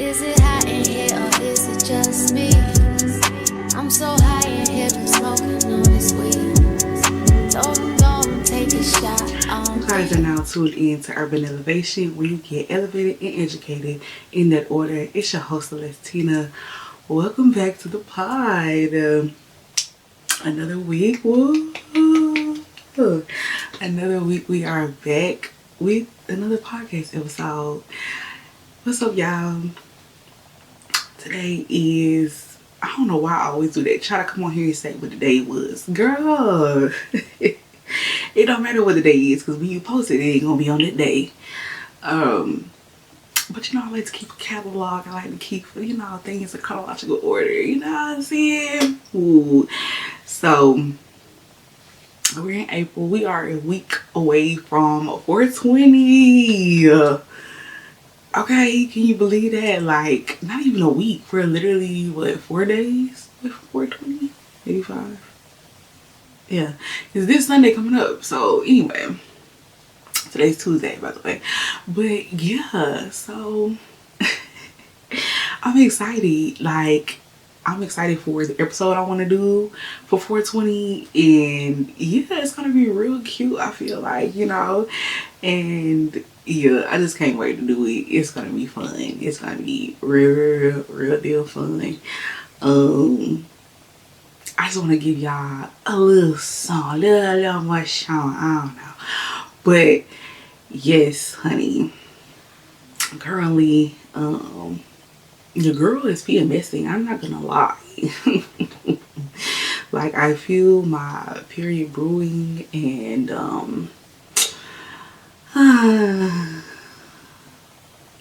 Is it hot in here or is it just me? I'm so high in here from smoking on this weed. Told him go and take a shot. You guys are now tuned in to Urban Elevation, where you get elevated and educated in that order. It's your host, Celestina. Welcome back to the pod. Another week. Woo. Another week we are back with another podcast episode. What's up, y'all? Today is, I don't know why I always do that. Try to come on here and say what the day was. Girl, it don't matter what the day is, because when you post it, it ain't gonna be on that day. But you know, I like to keep a catalog. I like to keep, you know, things in chronological order. You know what I'm saying? Ooh. So, we're in April. We are a week away from 420. Okay, can you believe that? Like, not even a week. We're literally, what, 4 days with 420? Maybe 5? Yeah, it's this Sunday coming up. So, anyway, today's Tuesday, by the way. But, yeah, so, I'm excited. Like, I'm excited for the episode I want to do for 420. And, yeah, it's going to be real cute, I feel like, you know. And yeah, I just can't wait to do it. It's gonna be fun. It's gonna be real deal fun. I just want to give y'all a little song, little more song. I don't know, but yes, honey. Currently, the girl is PMSing. I'm not gonna lie. Like, I feel my period brewing, and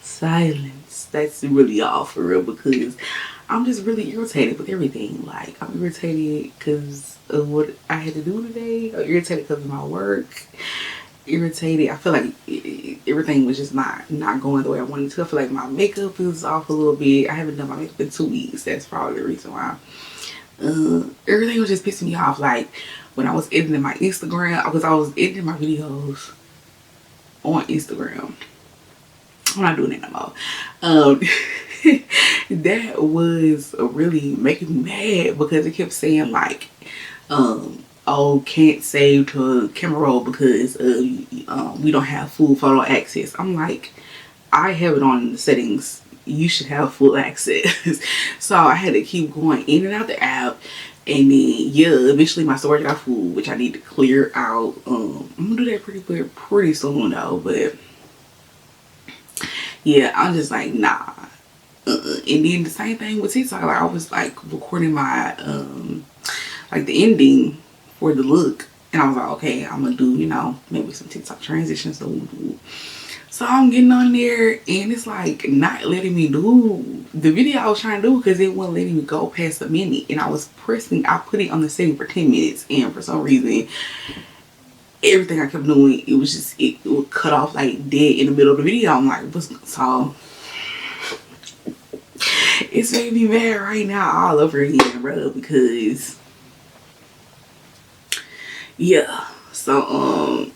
silence. That's really all for real, because I'm just really irritated with everything. Like, I'm irritated because of what I had to do today. I'm irritated because of my work. Irritated. I feel like everything was just not going the way I wanted to. I feel like my makeup is off a little bit. I haven't done my makeup in 2 weeks. That's probably the reason why. Everything was just pissing me off. Like, when I was editing my Instagram, because I was editing my videos on Instagram. I'm not doing it no more. That was really making me mad, because it kept saying like, oh, can't save to camera roll because we don't have full photo access. I'm like, I have it on the settings. You should have full access. So I had to keep going in and out the app. And then, yeah, eventually my storage got full, which I need to clear out. I'm gonna do that pretty soon though. But yeah, I'm just like, nah. And then the same thing with TikTok. Like, I was like recording my like the ending for the look, and I was like, okay, I'm gonna do, you know, maybe some TikTok transitions. So I'm getting on there, and it's like not letting me do the video I was trying to do, because it wasn't letting me go past a minute. And I was pressing, I put it on the setting for 10 minutes, and for some reason, everything I kept doing, it was just, it would cut off like dead in the middle of the video. I'm like, what's, so it's making me mad right now all over again, bro, because yeah. So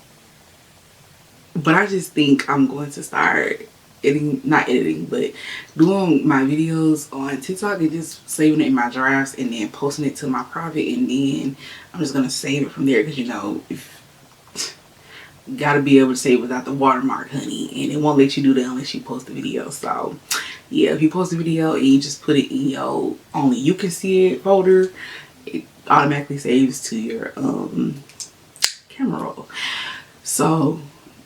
but I just think I'm going to start not editing, but doing my videos on TikTok and just saving it in my drafts and then posting it to my private, and then I'm just gonna save it from there, because you know, if gotta be able to save without the watermark, honey, and it won't let you do that unless you post the video. So yeah, if you post a video and you just put it in your only you can see it folder, it automatically saves to your camera roll, so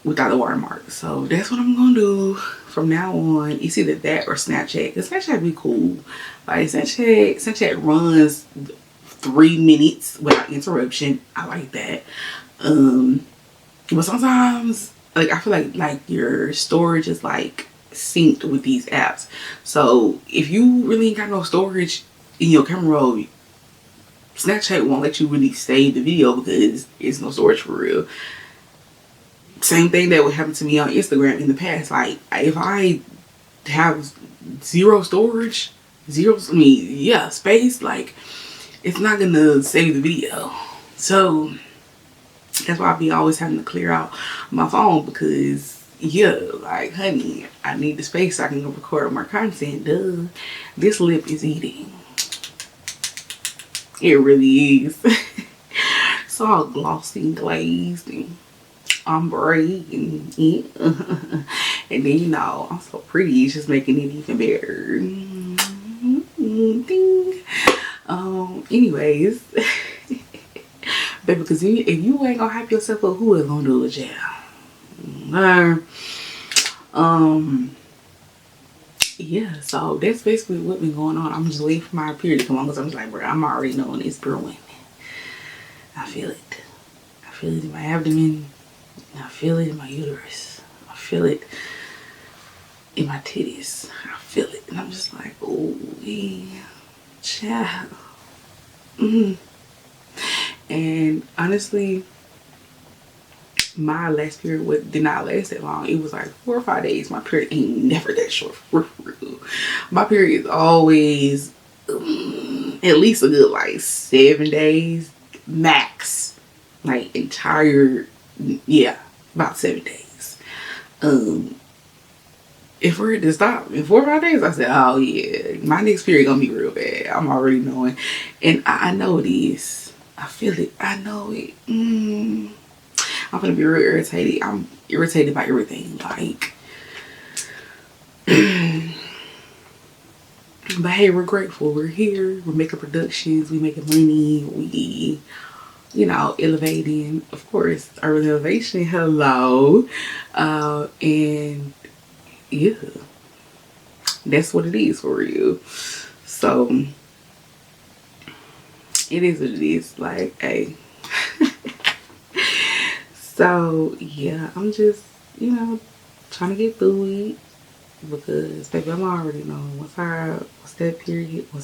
without the watermark. So that's what I'm gonna do from now on. It's either that or Snapchat, because Snapchat be cool. Like, Snapchat runs 3 minutes without interruption. I like that. But sometimes, like, I feel like your storage is like synced with these apps. So if you really ain't got no storage in your camera roll, Snapchat won't let you really save the video because it's no storage for real. Same thing that would happen to me on Instagram in the past. Like, if I have zero storage, space, like, it's not gonna save the video. So that's why I be always having to clear out my phone, because yeah, like, honey, I need the space so I can go record more content. Duh. This lip is eating. It really is. It's all glossy and glazed and ombre and yeah. And then, you know, I'm so pretty. It's just making it even better. Ding. Anyways. Baby, because if you ain't gonna hype yourself up, who is gonna do it, yeah? Yeah, so that's basically what been going on. I'm just waiting for my period to come on because I'm just like, bro, I'm already knowing it's brewing. I feel it. I feel it in my abdomen. I feel it in my uterus. I feel it in my titties. I feel it. And I'm just like, oh, yeah, child. And honestly, my last period did not last that long. It was like 4 or 5 days. My period ain't never that short. My period is always at least a good like 7 days max. Like entire, yeah, about 7 days. If we're to stop in 4 or 5 days, I said, oh yeah, my next period gonna be real bad. I'm already knowing, and I know it is. I feel it. I know it. I'm gonna be real irritated. I'm irritated by everything. Like, but hey, we're grateful. We're here. We're making productions. We making money. We, you know, elevating. Of course, urban elevation. Hello, and yeah, that's what it is for you. So it is what it is. Like, hey. So yeah, I'm just, you know, trying to get through it because baby, I'm already knowing what's that period, when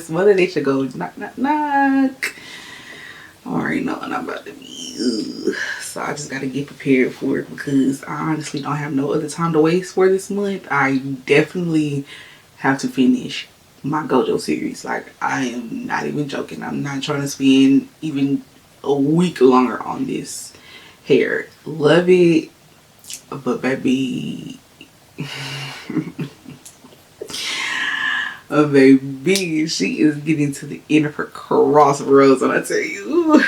mother nature goes knock knock knock. I already know what I'm about to be. Ugh. So I just gotta get prepared for it because I honestly don't have no other time to waste for this month. I definitely have to finish my Gojo series. Like, I am not even joking. I'm not trying to spend even a week longer on this hair. Love it, but baby, baby, she is getting to the end of her crossroads, and I tell you,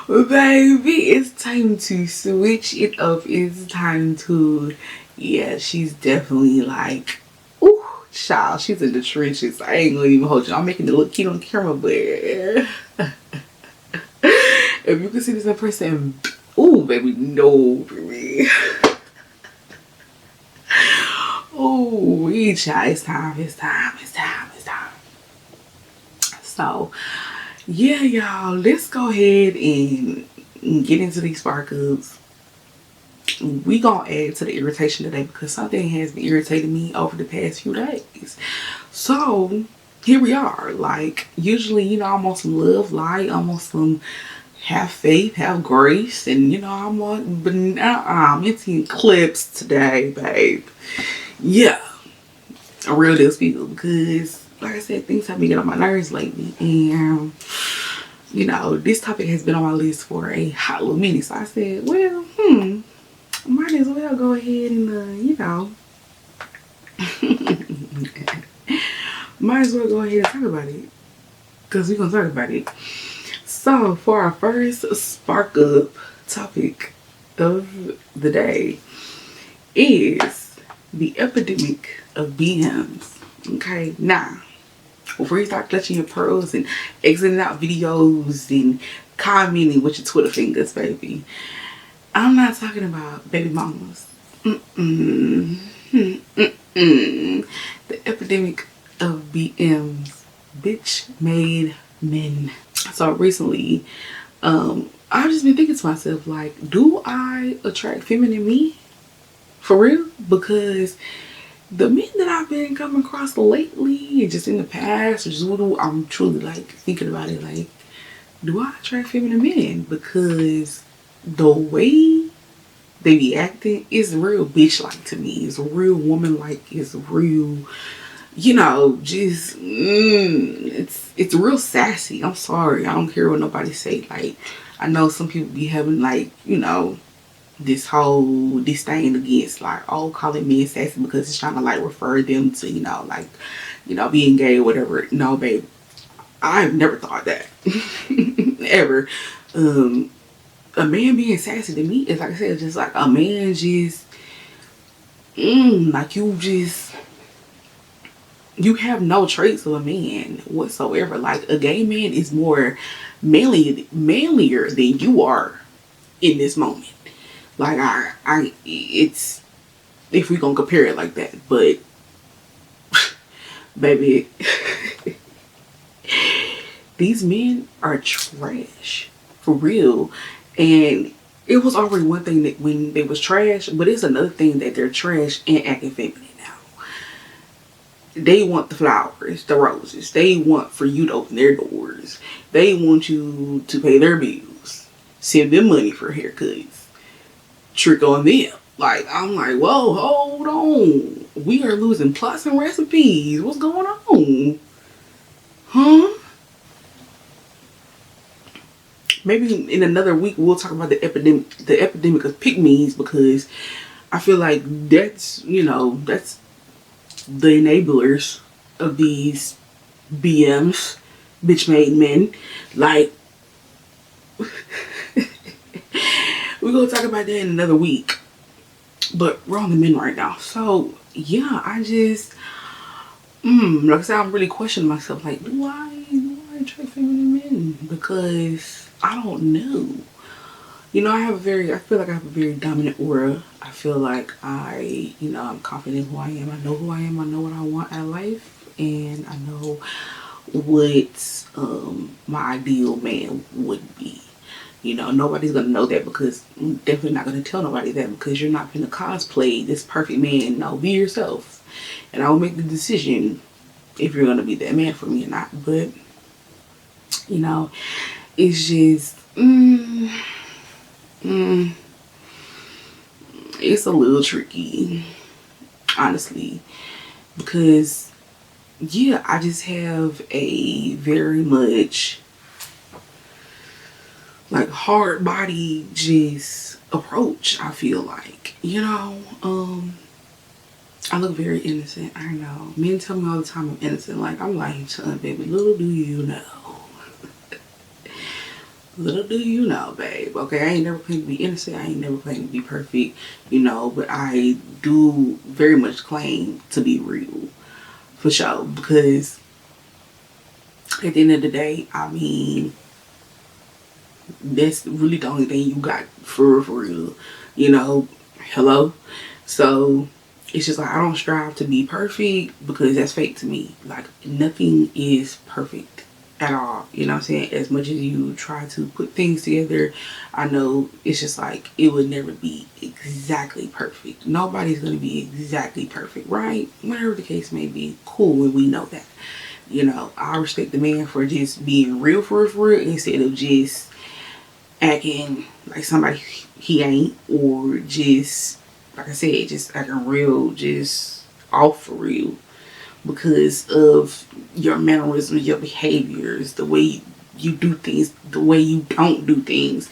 baby, it's time to switch it up. It's time to, yeah, she's definitely like, ooh, child, she's in the trenches. I ain't gonna even hold you. I'm making it look cute on camera, but if you can see this in person, ooh, baby, no, baby. Oh, child, it's time. So, yeah, y'all, let's go ahead and get into these sparkles. We gonna add to the irritation today because something has been irritating me over the past few days. So here we are. Like, usually, you know, I'm on some love light, I'm on some have faith, have grace, and you know, I'm on, but I'm into clips today, babe. Yeah, a real deal speaker, because like I said, things have been getting on my nerves lately, and you know, this topic has been on my list for a hot little minute. So I said, well, might as well go ahead and you know, might as well go ahead and talk about it, because we're gonna talk about it. So for our first spark up topic of the day is the epidemic of BMs. Okay, now before you start clutching your pearls and exiting out videos and commenting with your Twitter fingers, baby, I'm not talking about baby mamas. The epidemic of BMs, bitch made men. So recently, I've just been thinking to myself, like, do I attract feminine me? For real? Because the men that I've been coming across lately, just in the past, just I'm truly like thinking about it, like, do I attract feminine men? Because the way they be acting is real bitch like to me. It's real woman like. It's real, you know, just it's real sassy. I'm sorry, I don't care what nobody say. Like, I know some people be having like, you know, this whole disdain against like, oh, calling men sassy because it's trying to like refer them to, you know, like, you know, being gay or whatever. No, babe, I've never thought that. Ever. A man being sassy to me is, like I said, just like a man just like you have no traits of a man whatsoever. Like a gay man is more manlier than you are in this moment. Like it's, if we gonna compare it like that, but baby, these men are trash for real. And it was already one thing that when they was trash, but it's another thing that they're trash and acting feminine now. They want the flowers, the roses. They want for you to open their doors. They want you to pay their bills, send them money for haircuts, trick on them. Like, I'm like, whoa, hold on. We are losing plots and recipes. What's going on? Huh? Maybe in another week we'll talk about the epidemic of pick-me's, because I feel like that's, you know, that's the enablers of these BMs, bitch made men. Like, we're gonna talk about that in another week. But we're on the men right now. So yeah, I just like I said, I'm really questioning myself, like, do I attract feminine men? Because I don't know. You know, I feel like I have a very dominant aura. I feel like you know, I'm confident in who I am. I know who I am. I know what I want out of life. And I know what my ideal man would be. You know, nobody's going to know that, because I'm definitely not going to tell nobody that, because you're not going to cosplay this perfect man. No, be yourself. And I will make the decision if you're going to be that man for me or not. But, you know, it's just, it's a little tricky, honestly, because yeah, I just have a very much like hard body just approach. I feel like, you know, I look very innocent. I know men tell me all the time I'm innocent. Like, I'm like, baby, little do you know. Little do you know, babe. Okay, I ain't never claimed to be innocent. I ain't never claimed to be perfect, you know, but I do very much claim to be real, for sure. Because at the end of the day, I mean, that's really the only thing you got for real, you know. Hello. So it's just like, I don't strive to be perfect, because that's fake to me. Like, nothing is perfect at all, you know what I'm saying? As much as you try to put things together, I know it's just like, it would never be exactly perfect. Nobody's gonna be exactly perfect, right? Whatever the case may be, cool, and we know that. You know, I respect the man for just being real for real, instead of just acting like somebody he ain't, or just, like I said, just acting real, just off for real, because of your mannerisms, your behaviors, the way you do things, the way you don't do things,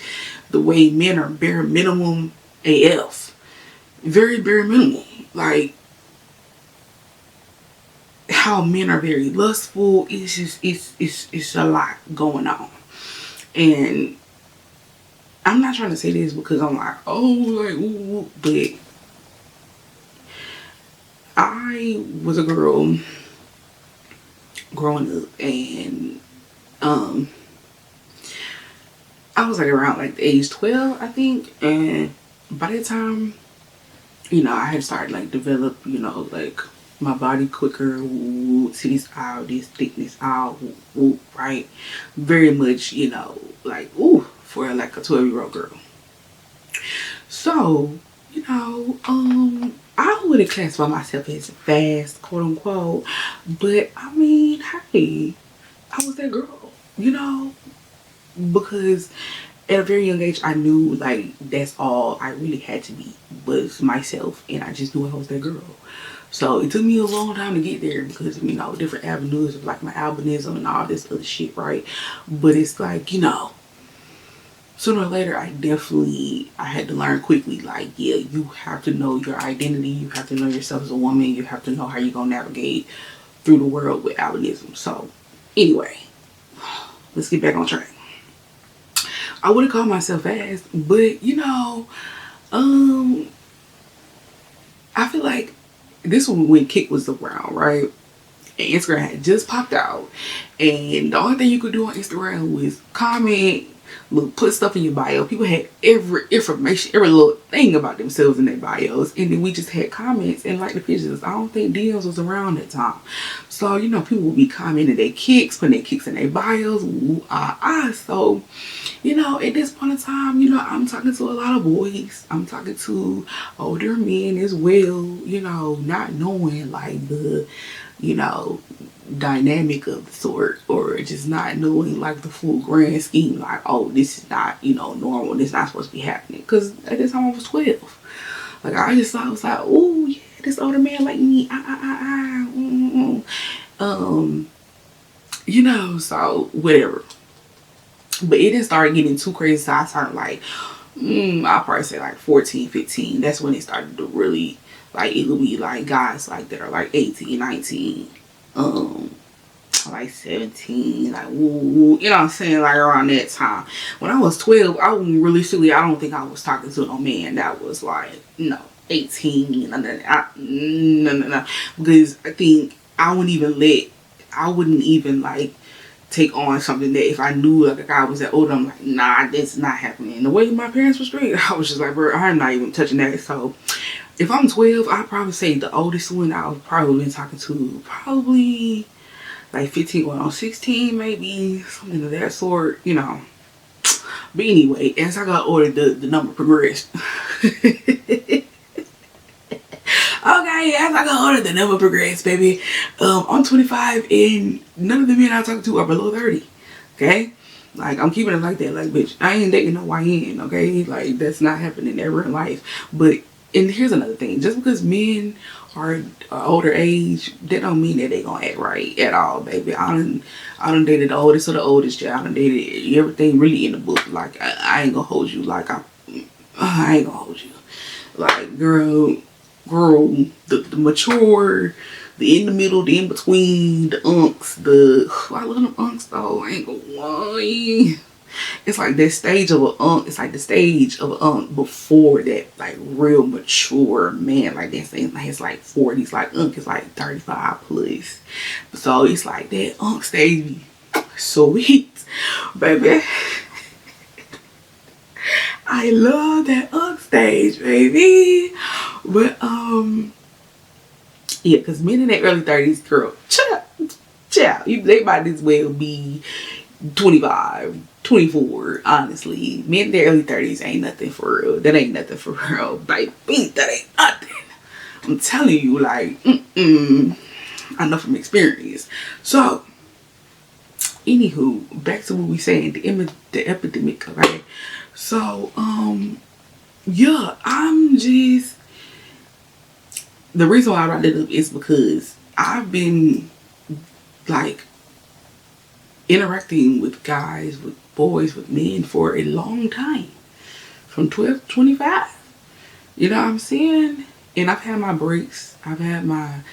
the way men are bare minimum AF. Very bare minimum. Like, how men are very lustful. It's just, it's a lot going on. And I'm not trying to say this because I'm like, oh, like, ooh, but I was a girl growing up, and I was like around like the age 12, I think, and by that time, you know, I had started like develop, you know, like my body quicker, titties out, this thickness out, right? Very much, you know, like, ooh, for like a 12-year-old girl. So, you know, I wouldn't classify myself as fast, quote unquote, but I mean, hey, I was that girl, you know, because at a very young age, I knew like that's all I really had to be, was myself, and I just knew I was that girl. So it took me a long time to get there, because, you know, different avenues of like my albinism and all this other shit, right? But it's like, you know, sooner or later, I had to learn quickly, like, yeah, you have to know your identity, you have to know yourself as a woman, you have to know how you're gonna navigate through the world with albinism. So anyway, let's get back on track. I wouldn't call myself fast, but you know, I feel like this was when Kick was around, right? And Instagram had just popped out, and the only thing you could do on Instagram was comment, look, put stuff in your bio. People had every information, every little thing about themselves in their bios, and then we just had comments and like the pictures. I don't think DMs was around that time, so you know, people would be commenting their kicks, putting their kicks in their bios. Ooh, So you know, at this point in time, you know, I'm talking to a lot of boys. I'm talking to older men as well, you know, not knowing like the, you know, dynamic of the sort, or just not knowing like the full grand scheme, like, oh, this is not, you know, normal, this is not supposed to be happening. Because at this time I was 12. Like, I just thought, I was like, oh yeah, this older man like me, you know, so whatever. But it didn't start getting too crazy, so I started like, I'll probably say like 14, 15. That's when it started to really, like, it would be like guys like that are like 18, 19, like 17, like, woo, you know what I'm saying, like around that time. When I was 12, I wasn't really silly. I don't think I was talking to no man that was like, no, 18, no, because I think I wouldn't even like take on something that if I knew like a guy was that older, I'm like, nah, that's not happening. The way my parents were straight, I was just like, bro, I'm not even touching that. So if I'm 12, I'd probably say the oldest one I was probably been talking to, probably like 15 going on 16, maybe something of that sort, you know. But anyway, as I got older, the number progressed. Okay, as I got older, the number progressed, baby. I'm 25 and none of the men I talk to are below 30. Okay? Like, I'm keeping it like that. Like, bitch, I ain't dating no YN, okay? Like, that's not happening ever in life. But, and here's another thing. Just because men are older age, that don't mean that they gonna act right at all, baby. I done dated the oldest of the oldest, yeah. I done dated everything really in the book. Like, I ain't gonna hold you. Like, I ain't gonna hold you. Like, girl, the mature, the in the middle, the in between, the unks, I love them unks though, I ain't gonna lie. It's like that stage of a unk, it's like the stage of a unk before that, like, real mature man, like that thing, like, it's like 40s, like unk is like 35 plus. So it's like that unk stage, sweet, baby. I love that unk stage, baby. But yeah, because men in their early 30s, girl, chill. They might as well be 25, 24, honestly. Men in their early 30s ain't nothing for real. That ain't nothing for real. Like, that ain't nothing. I'm telling you, like, I know from experience. So, anywho, back to what we saying, the epidemic, okay? So, yeah, I'm just, the reason why I brought it up is because I've been like interacting with guys, with boys, with men for a long time, from 12 to 25. You know what I'm saying? And I've had my breaks. I've had my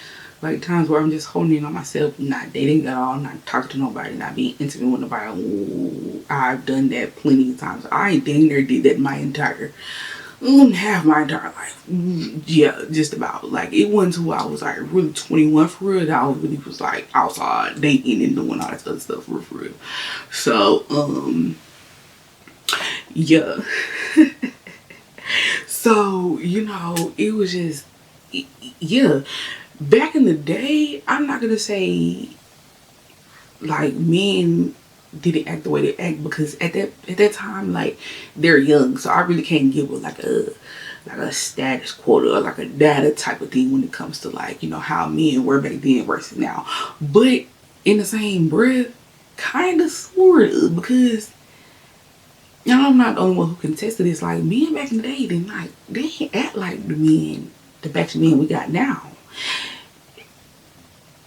like times where I'm just holding in on myself, not dating at all, not talking to nobody, not being intimate with nobody. Ooh, I've done that plenty of times. I dang near did that half my entire life. Yeah, just about. Like, it wasn't until I was like really 21 for real that I really was like outside dating and doing all that other stuff for real. So yeah. So, you know, it was just, yeah. Back in the day, I'm not gonna say like men didn't act the way they act, because at that time, like, they're young, so I really can't give with like a status quota or like a data type of thing when it comes to, like, you know, how men were back then versus now. But in the same breath, kind of, sort of, because, you know, I'm not the only one who can attest to this. Like, men back in the day, they didn't act like the batch of men we got now.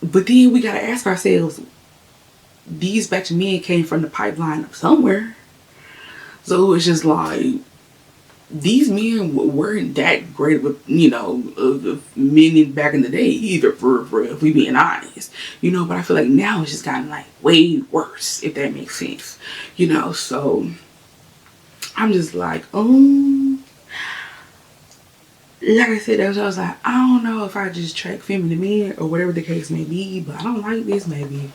But then we gotta ask ourselves, these batch of men came from the pipeline of somewhere. So it's just like, these men weren't that great with, of men back in the day either, for if we being honest, but I feel like now it's just gotten like way worse, if that makes sense, so I'm just like, like I said, that's what I was like, I don't know if I just track feminine men or whatever the case may be, but I don't like this, maybe.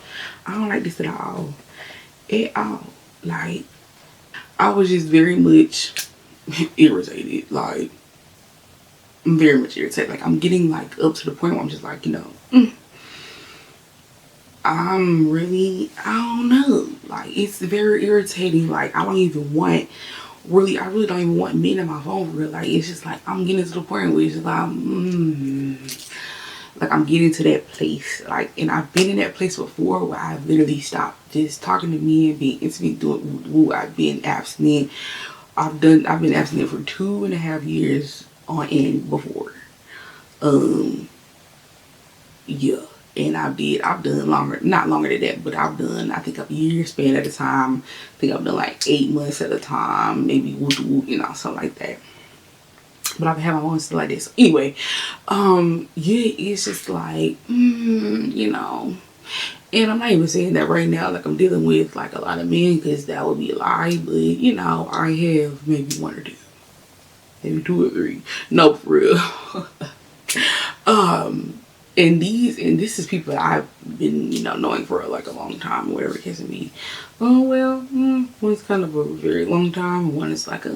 I don't like this at all. At all. Like, I was just very much irritated. Like, I'm very much irritated. Like, I'm getting, like, up to the point where I'm just like, I'm really, I don't know. Like, it's very irritating. Like, I really don't even want men in my phone for real. Like, it's just like, I'm getting to the point where it's just like, like, I'm getting to that place. Like, and I've been in that place before where I've literally stopped just talking to men, being intimate, doing woo. I've been abstinent. I've been abstinent for 2.5 years on end before. Yeah. And I've done longer, not longer than that, but I've done, I think, a year span at a time. I think I've done like 8 months at a time, maybe something like that. But I've had my moments like this. Anyway, yeah, it's just like, and I'm not even saying that right now, like I'm dealing with like a lot of men, because that would be a lie, but I have maybe 1 or 2, maybe 2 or 3. No, for real. And this is people that I've been, knowing for like a long time, or whatever the case may be. Oh, well, one's kind of a very long time, and one is like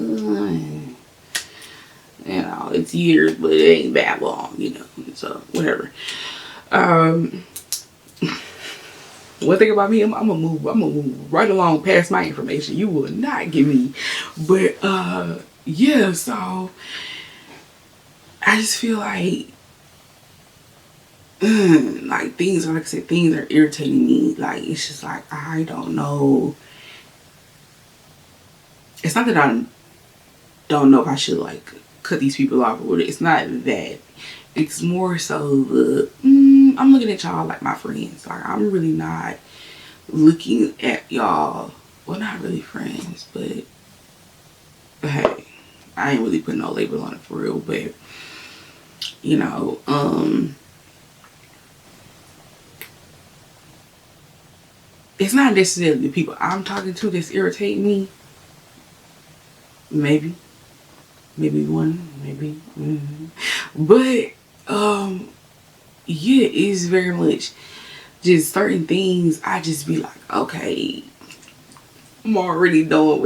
it's years, but it ain't that long, so whatever. One thing about me, I'm gonna move right along past my information. You will not get me. But yeah, so I just feel like things are, like I said, things are irritating me. Like, it's just like, I don't know. It's not that I don't know if I should like cut these people off or whatever. It's not that. It's more so the I'm looking at y'all like my friends. Like, I'm really not looking at y'all. Well, not really friends, but hey, I ain't really putting no label on it for real. But it's not necessarily the people I'm talking to that's irritating me. Maybe one, maybe. But yeah, it's very much just certain things. I just be like, okay, I'm already knowing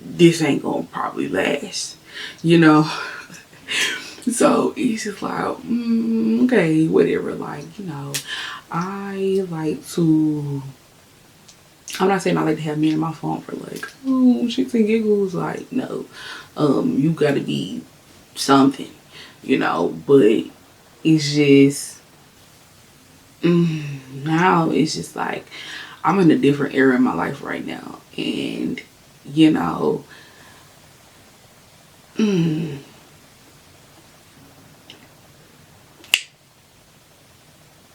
this ain't gonna probably last, So it's just like, okay, whatever. Like, I like to, I'm not saying I like to have men in my phone for like, shits and giggles. Like, no, you gotta be something, but it's just, now it's just like, I'm in a different era in my life right now. And,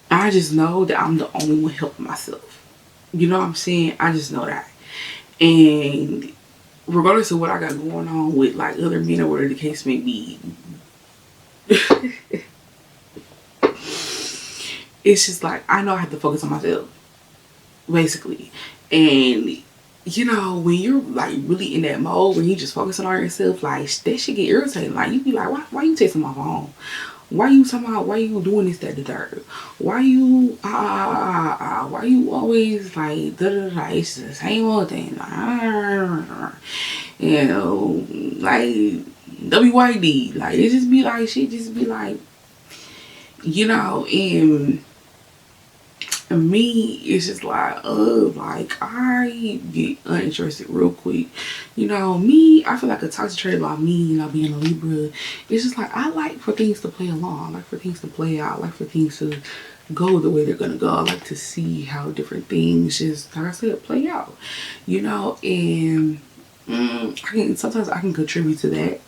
I just know that I'm the only one helping myself. You know what I'm saying? I just know that. And regardless of what I got going on with like other men or whatever the case may be, it's just like, I know I have to focus on myself, basically. And when you're like really in that mode, when you just focusing on yourself, like that shit get irritating. Like, you be like, why you texting my phone? Why you talking about, why you doing this, that, the third? Why you, why you always like, da da da, it's the same old thing. Like, WYD. Like, it just be like, shit just be like, and me, it's just like, I get uninterested real quick. Me, I feel like a toxic trait about me, being a Libra, it's just like, I like for things to play along. I like for things to play out. I like for things to go the way they're gonna go. I like to see how different things just, like I said, play out. And sometimes I can contribute to that.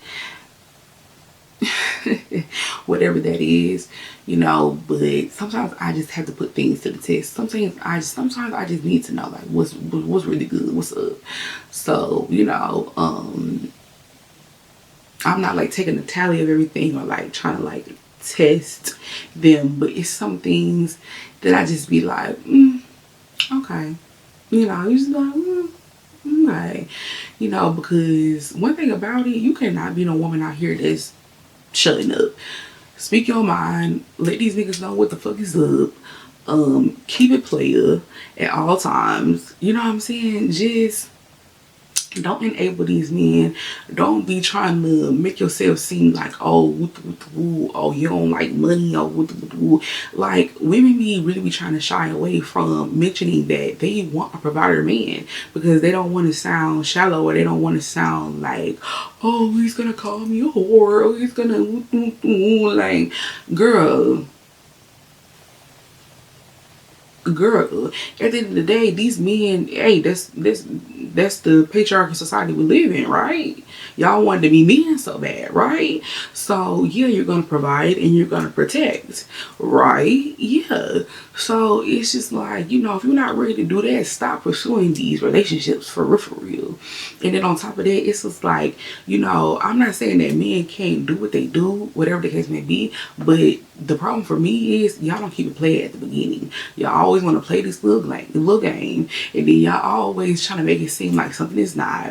whatever that is, you know. But sometimes I just have to put things to the test. Sometimes I just need to know like what's really good, what's up. So, you know, I'm not like taking a tally of everything or like trying to like test them, but it's some things that I just be like, okay, you know, you just like, okay, you know, because one thing about it, you cannot be no woman out here that's shutting up. Speak your mind. Let these niggas know what the fuck is up. Keep it player at all times. You know what I'm saying? Just don't enable these men. Don't be trying to make yourself seem like, oh, woo, oh, you don't like money, or woo. Like, women really be trying to shy away from mentioning that they want a provider man because they don't want to sound shallow, or they don't want to sound like, oh, he's gonna call me a whore, or he's gonna woo. Like, girl, at the end of the day, these men, hey, that's the patriarchal society we live in, right? Y'all wanted to be men so bad, right? So yeah, you're gonna provide and you're gonna protect, right? Yeah. So it's just like, you know, if you're not ready to do that, stop pursuing these relationships for real. And then on top of that, it's just like, you know, I'm not saying that men can't do what they do, whatever the case may be, but the problem for me is y'all don't keep it played at the beginning. Y'all always want to play this little game, and then y'all always trying to make it seem like something is not,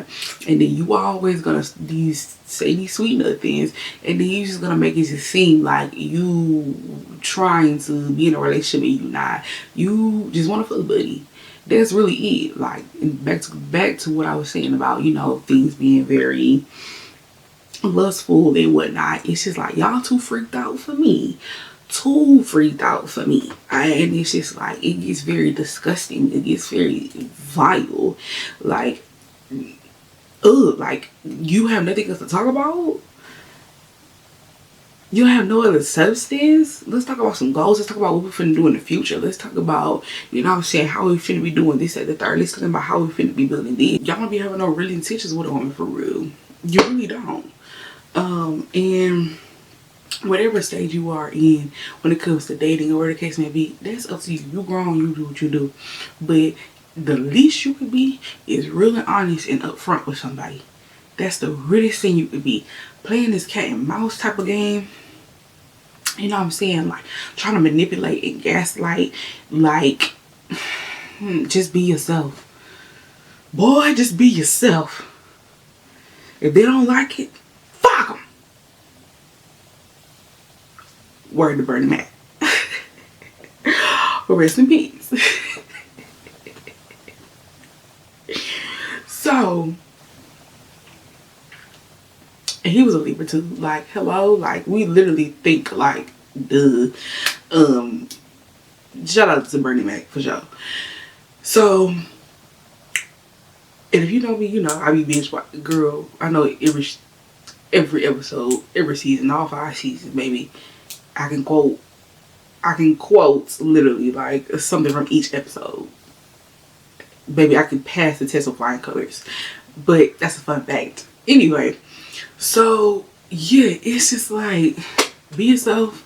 and then you always gonna say these sweet nothings, and then you just gonna make it just seem like you trying to be in a relationship and you not. You just want to feel a buddy. That's really it. Like, back to what I was saying about, you know, things being very lustful and whatnot. It's just like, y'all too freaked out for me. And it's just like, it gets very disgusting. It gets very vile. Like, like, you have nothing else to talk about? You have no other substance? Let's talk about some goals. Let's talk about what we're finna do in the future. Let's talk about, you know what I'm saying, how we finna be doing this at the third. Let's talk about how we finna be building this. Y'all don't be having no really intentions with a woman for real. You really don't. And whatever stage you are in when it comes to dating or whatever the case may be, that's up to you. You grown, you do what you do. But the least you could be is real and honest and upfront with somebody. That's the realest thing you could be. Playing this cat and mouse type of game, you know what I'm saying, like trying to manipulate and gaslight, like, just be yourself. Boy, just be yourself. If they don't like it, fuck them. Word to Bernie Mac. Rest in peace. So, and he was a Libra too. Like, hello, like, we literally think like, duh. Shout out to Bernie Mac for sure. So, and if you know me, you know I be binge watching. Girl, I know every episode, every season, all 5 seasons, baby. I can quote literally like something from each episode. Baby, I can pass the test with flying colors. But that's a fun fact. Anyway, so yeah, it's just like, be yourself.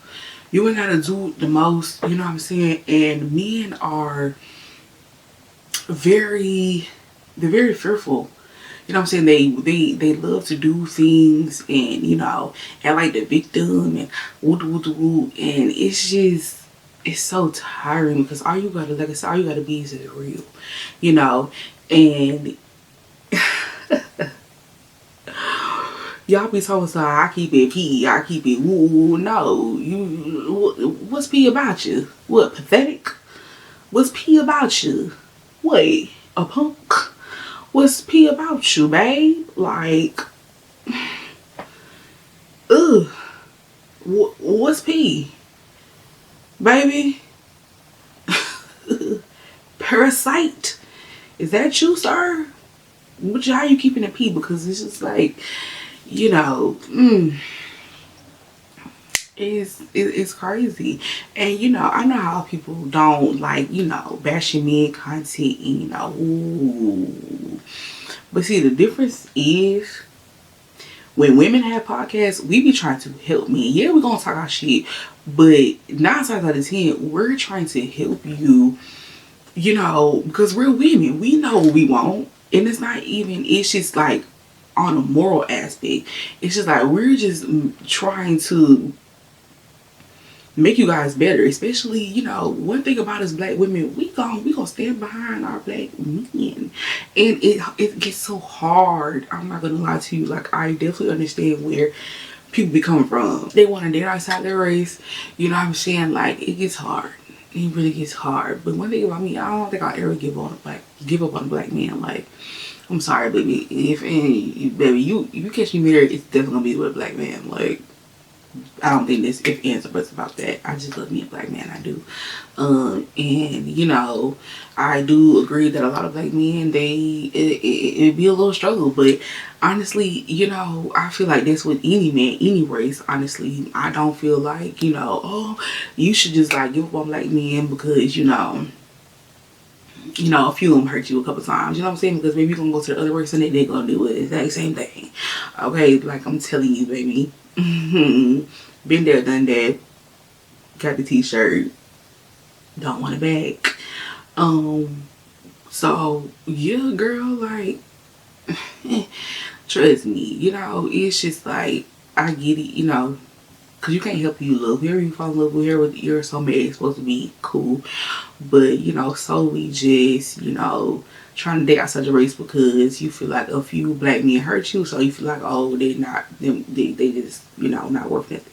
You ain't gotta do the most, you know what I'm saying? And men are they're very fearful. You know what I'm saying? They love to do things and, you know, act like the victim and woo. And it's so tiring because all you gotta, like I said, all you gotta be is real, you know? And y'all be told, so I keep it P, I keep it woo. No, what's P about you? What, pathetic? What's P about you? What, a punk? What's P about you, babe? Like, ugh. What's P? Baby? Parasite? Is that you, sir? How you keeping it P? Because it's just like, you know, it's crazy. And, you know, I know how people don't like, you know, bashing men content and, you know, ooh. But see, the difference is when women have podcasts, we be trying to help men. Yeah, we're gonna talk our shit, but 9 times out of 10, we're trying to help you, you know, because we're women. We know what we want. And it's not even, it's just like on a moral aspect. It's just like we're just trying to make you guys better, especially, you know, one thing about us black women, we gonna stand behind our black men, and it gets so hard. I'm not gonna lie to you, like, I definitely understand where people be coming from. They want to date outside their race, you know what I'm saying? Like, it gets hard. It really gets hard. But one thing about me, I don't think I'll ever give up on a black man. Like, I'm sorry, baby. Baby, you catch me married, it's definitely gonna be with a black man. Like, I don't think there's if ands or buts about that. I just love me a black man. I do. And you know, I do agree that a lot of black men, it'd be a little struggle, but honestly, you know, I feel like that's with any man, any race. Honestly, I don't feel like, you know, oh, you should just like give up on black men because, you know, a few of them hurt you a couple times. You know what I'm saying? Because maybe you're gonna go to the other race and they're gonna do the exact same thing. Okay, like I'm telling you, baby. Been there, done that. Got the t-shirt. Don't want it back. So yeah, girl, like trust me, you know, it's just like I get it, you know, because you can't help who you love. Whoever you fall in love with, whoever your soulmate is supposed to be, cool. But, you know, so we just, you know, trying to date outside the race because you feel like a few black men hurt you. So you feel like, oh, they just, you know, not worth it.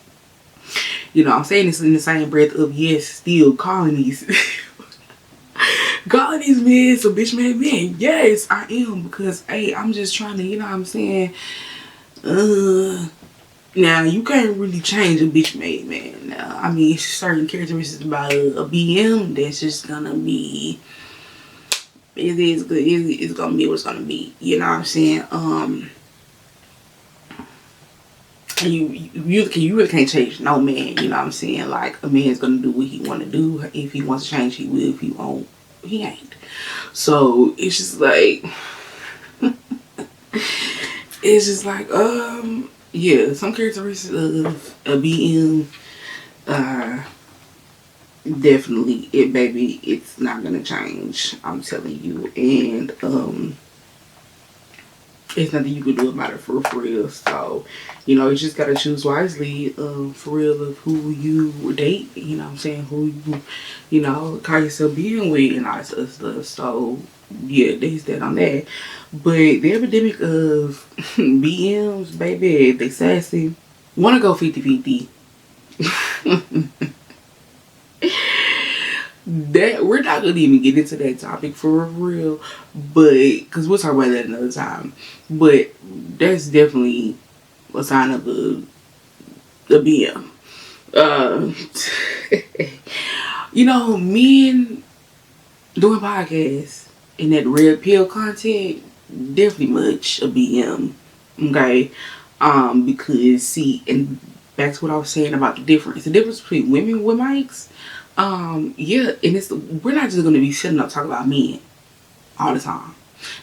You know, I'm saying this in the same breath of, yes, still calling these men some bitch made men. Yes, I am, because, hey, I'm just trying to, you know what I'm saying? Now, you can't really change a bitch made man. Now, I mean, certain characteristics about a BM that's just gonna be, it's gonna be what it's gonna be. You know what I'm saying? You really can't change no man. You know what I'm saying? Like, a man's gonna do what he want to do. If he wants to change, he will. If he won't, he ain't. So it's just like, yeah, some characteristics of a BM, definitely, baby, it's not gonna change. I'm telling you, and it's nothing you can do about it for real. So, you know, you just gotta choose wisely, for real, of who you date. You know what I'm saying? Who you know, call yourself being with and all that stuff. So, yeah, there's that on that. But the epidemic of BMs, baby, they sassy. Wanna go 50-50. That we're not gonna even get into that topic for real, but because we'll talk about that another time. But that's definitely a sign of a BM. You know, men doing podcasts and that red pill content, definitely much a BM. Okay, because see, and back to what I was saying about the difference between women with mics. Yeah, and we're not just gonna be sitting up talking about men all the time.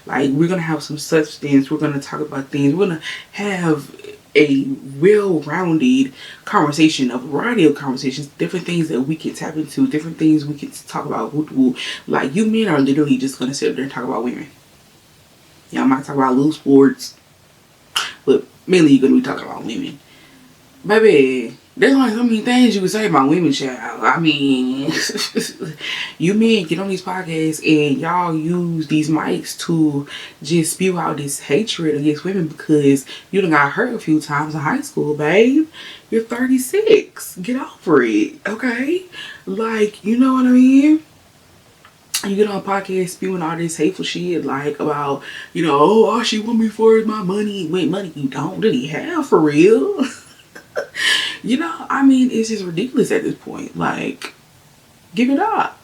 Like, we're gonna have some substance. We're gonna talk about things. We're gonna have a well-rounded conversation, a variety of conversations, different things that we can tap into, different things we can talk about. Like, you men are literally just gonna sit there and talk about women. Y'all might talk about little sports, but mainly you're gonna be talking about women. Baby, there's only so many things you can say about women, child. I mean, you men get on these podcasts and y'all use these mics to just spew out this hatred against women because you done got hurt a few times in high school, babe. You're 36. Get over it, okay? Like, you know what I mean? You get on a podcast spewing all this hateful shit, like, about, you know, oh, all she want me for is my money. Wait, money you don't really have, for real? You know, I mean, it's just ridiculous at this point. Like, give it up.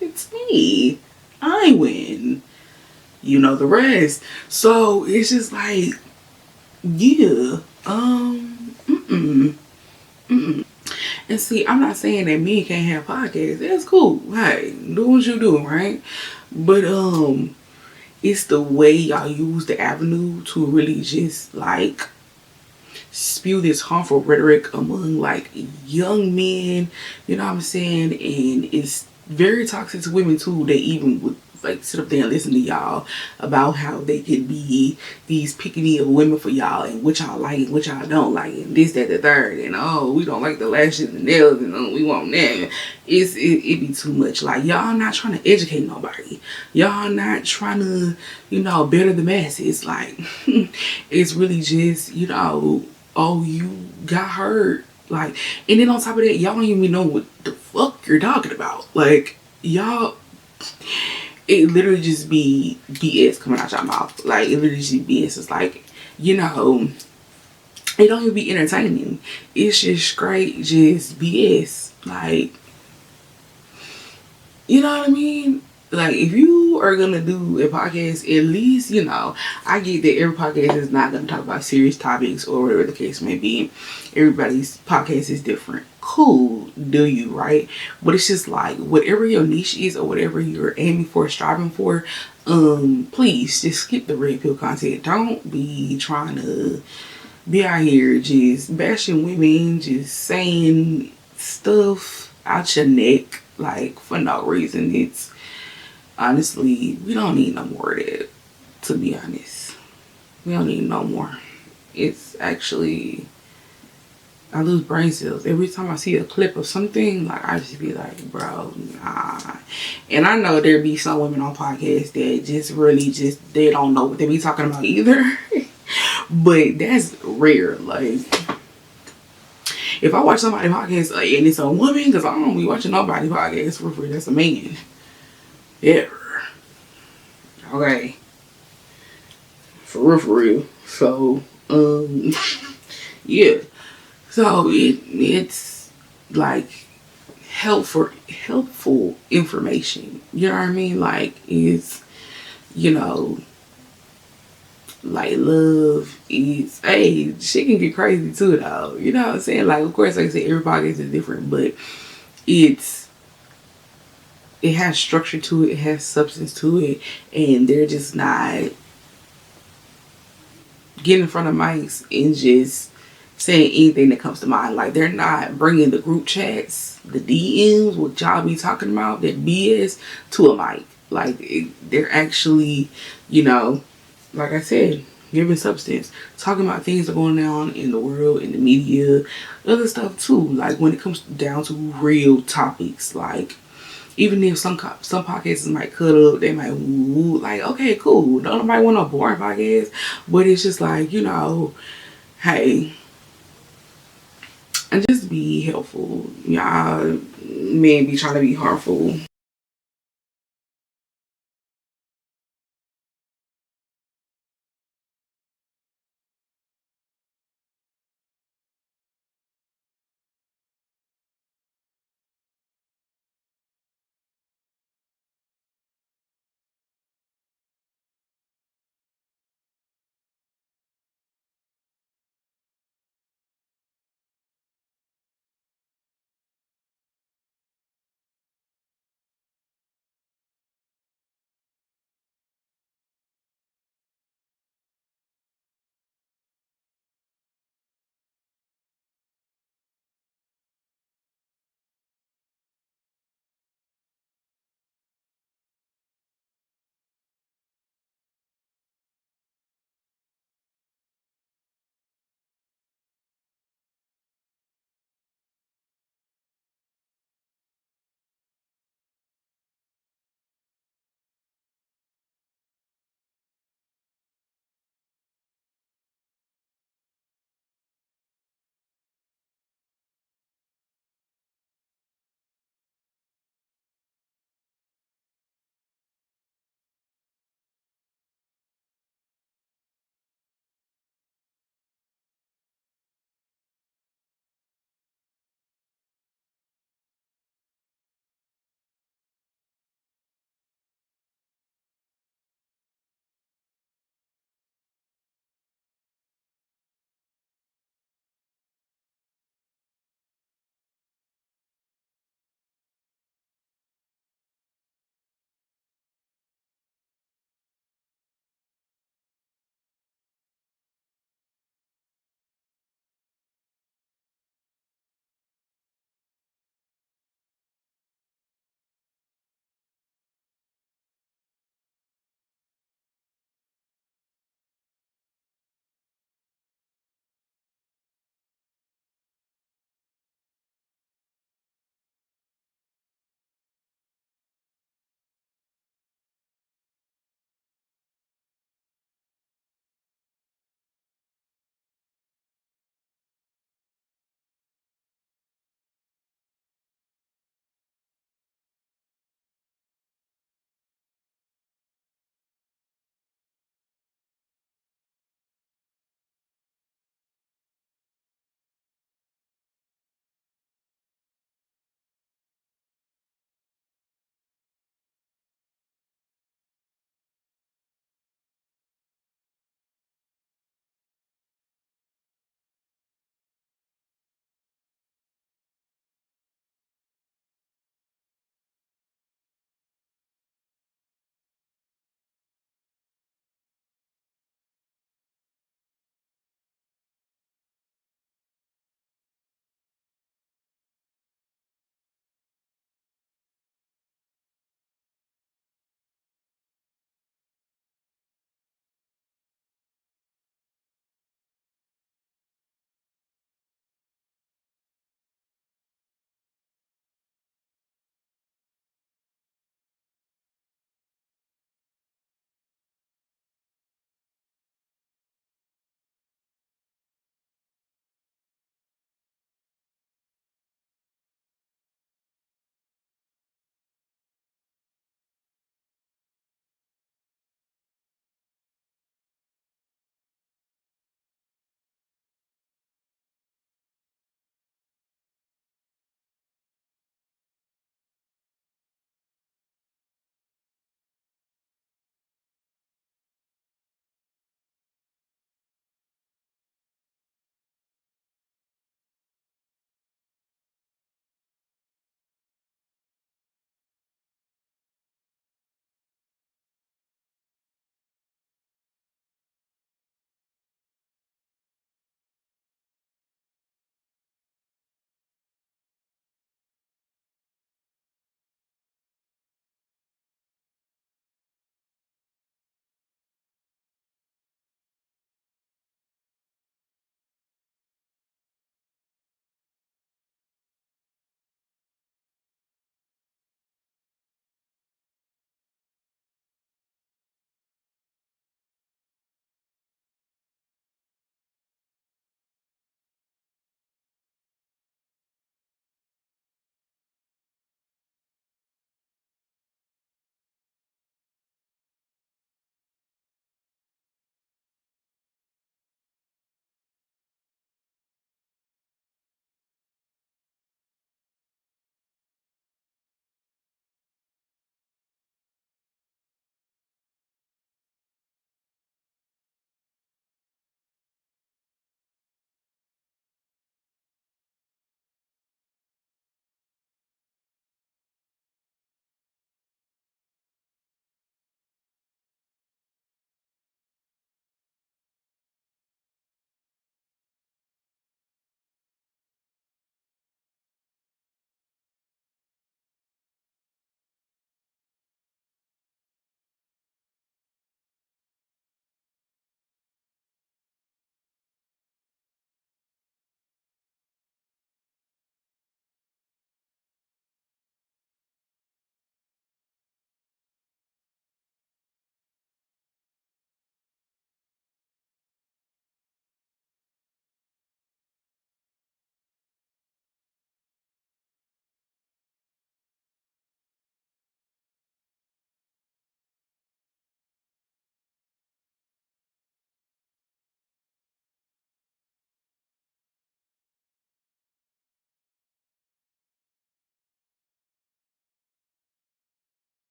It's me. I win. You know the rest. So it's just like, yeah. And see, I'm not saying that men can't have podcasts. That's cool. Hey, do what you do, right? But it's the way y'all use the avenue to really just like spew this harmful rhetoric among like young men, you know what I'm saying? And it's very toxic to women too. They even would like sit up there and listen to y'all about how they could be these pick-me of women for y'all and what y'all like and what y'all don't like and this, that, the third, and oh, we don't like the lashes and nails and oh, we want that. It be too much. Like, y'all not trying to educate nobody. Y'all not trying to, you know, better the masses. Like, it's really just, you know, oh, you got hurt. Like, and then on top of that, y'all don't even know what the fuck you're talking about. Like, y'all, it literally just be BS coming out your mouth. Like, it literally just BS. It's like, you know, it don't even be entertaining. It's just straight, just BS. Like, you know what I mean? Like, if you are gonna do a podcast, at least, you know, I get that every podcast is not gonna talk about serious topics or whatever the case may be. Everybody's podcast is different. Cool, do you, right? But it's just like, whatever your niche is or whatever you're aiming for, striving for, please just skip the red pill content. Don't be trying to be out here just bashing women, just saying stuff out your neck, like, for no reason. It's honestly, we don't need no more of that, to be honest. We don't need no more. It's actually, I lose brain cells every time I see a clip of something. Like, I just be like, bro, nah. And I know there be some women on podcasts that just really just, they don't know what they be talking about either. But that's rare. Like, if I watch somebody's podcast and it's a woman, because I don't be watching nobody's podcast for free, that's a man. Yeah. Okay. For real, for real. So, yeah. So it's like helpful information. You know what I mean? Like, it's, you know, like, love is, hey, shit can get crazy too though. You know what I'm saying? Like, of course, like I said, every podcast is different, but it's, it has structure to it, it has substance to it, and they're just not getting in front of mics and just saying anything that comes to mind. Like, they're not bringing the group chats, the DMs, what y'all be talking about, that BS, to a mic. Like, they're actually, you know, like I said, giving substance, talking about things that are going on in the world, in the media, other stuff too. Like, when it comes down to real topics, like, even if some podcasts might cut up, they might woo, like, okay, cool. Don't nobody want no boring podcast, but it's just like, you know, hey, and just be helpful. Y'all men be trying to be harmful.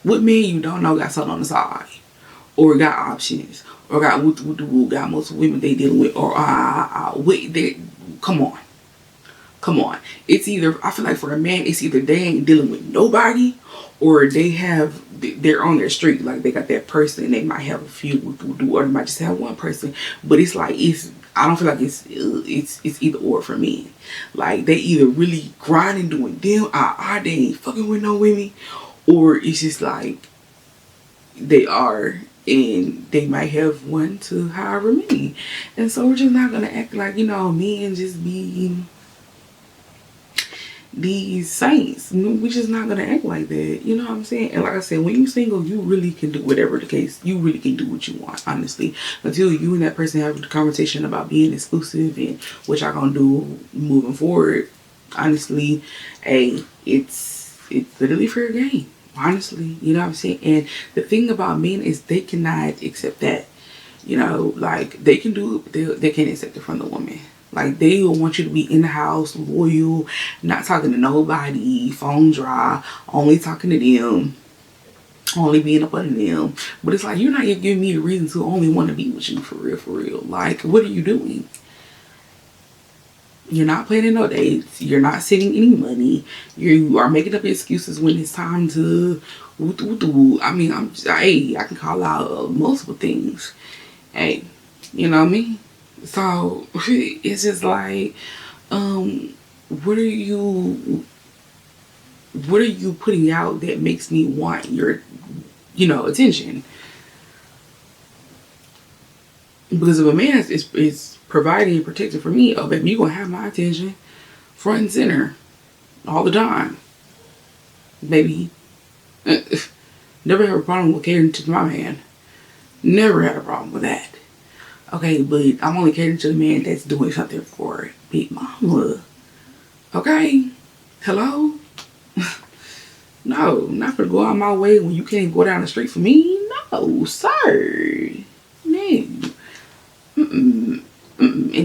What men you don't know got something on the side, or got options, or got got multiple women they dealing with, or wait, they come on. Come on. It's either, I feel like for a man, it's either they ain't dealing with nobody, or they're on their street. Like they got that person, they might have a few, or they might just have one person. But it's like, I don't feel like it's either or for me. Like they either really grinding doing them, they ain't fucking with no women, or it's just like they are, and they might have one to however many. And so we're just not gonna act like, men just be these saints. We just not gonna act like that. You know what I'm saying? And like I said, when you single, you really can do whatever the case. You really can do what you want, honestly. Until you and that person have a conversation about being exclusive and what y'all gonna do moving forward. Honestly, it's literally fair game. Honestly, you know what I'm saying? And the thing about men is they cannot accept that. Like they can do it, they can't accept it from the woman. Like they will want you to be in the house, loyal, not talking to nobody, phone dry, only talking to them, only being up under them. But it's like, you're not giving me a reason to only want to be with you for real, for real. Like, what are you doing? You're not planning no dates. You're not sending any money. You are making up excuses when it's time to. I mean, I can call out multiple things. Hey, you know what I mean? So it's just like, what are you putting out that makes me want your, attention? Because if a man is providing and protecting for me, oh baby, you gonna have my attention front and center all the time, baby. Never have a problem with catering to my man. Never had a problem with that. Okay, but I'm only catering to the man that's doing something for Big Mama. Okay? Hello? No, not for to go out my way when you can't go down the street for me. No, sir. No. And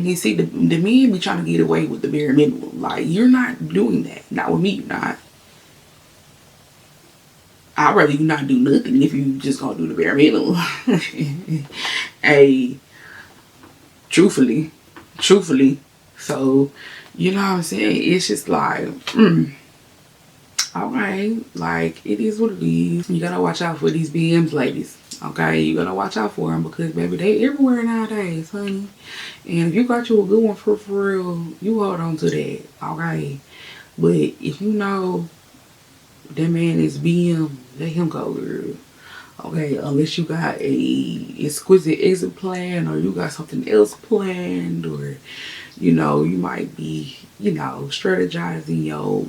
you see, the men be trying to get away with the bare minimum. Like, you're not doing that. Not with me, you're not. I'd rather you not do nothing if you just gonna do the bare minimum. Hey, truthfully. So, you know what I'm saying? It's just like, alright, like, it is what it is. You gotta watch out for these BMs ladies, okay? You gotta watch out for them because, baby, they everywhere nowadays, honey. And if you got you a good one for real, you hold on to that, okay? But if you know that man is BM, let him go, girl. Okay, unless you got a exquisite exit plan, or you got something else planned, or you might be strategizing your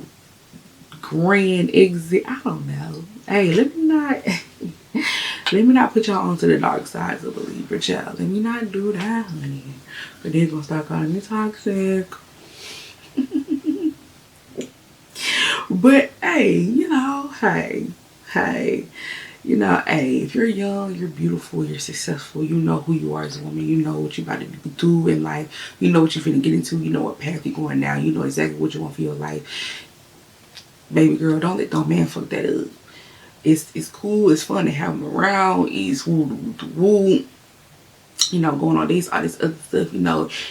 grand exit. I don't know. Hey, let me not put y'all onto the dark side of the Libra, child. Let me not do that, honey. But they're gonna start calling me toxic. But hey, hey, if you're young, you're beautiful, you're successful, you know who you are as a woman, you know what you about to do in life, you know what you're finna get into, you know what path you're going down, you know exactly what you want for your life. Baby girl, don't let no man fuck that up. It's cool, it's fun to have them around, it's woo, going on dates, all this other stuff,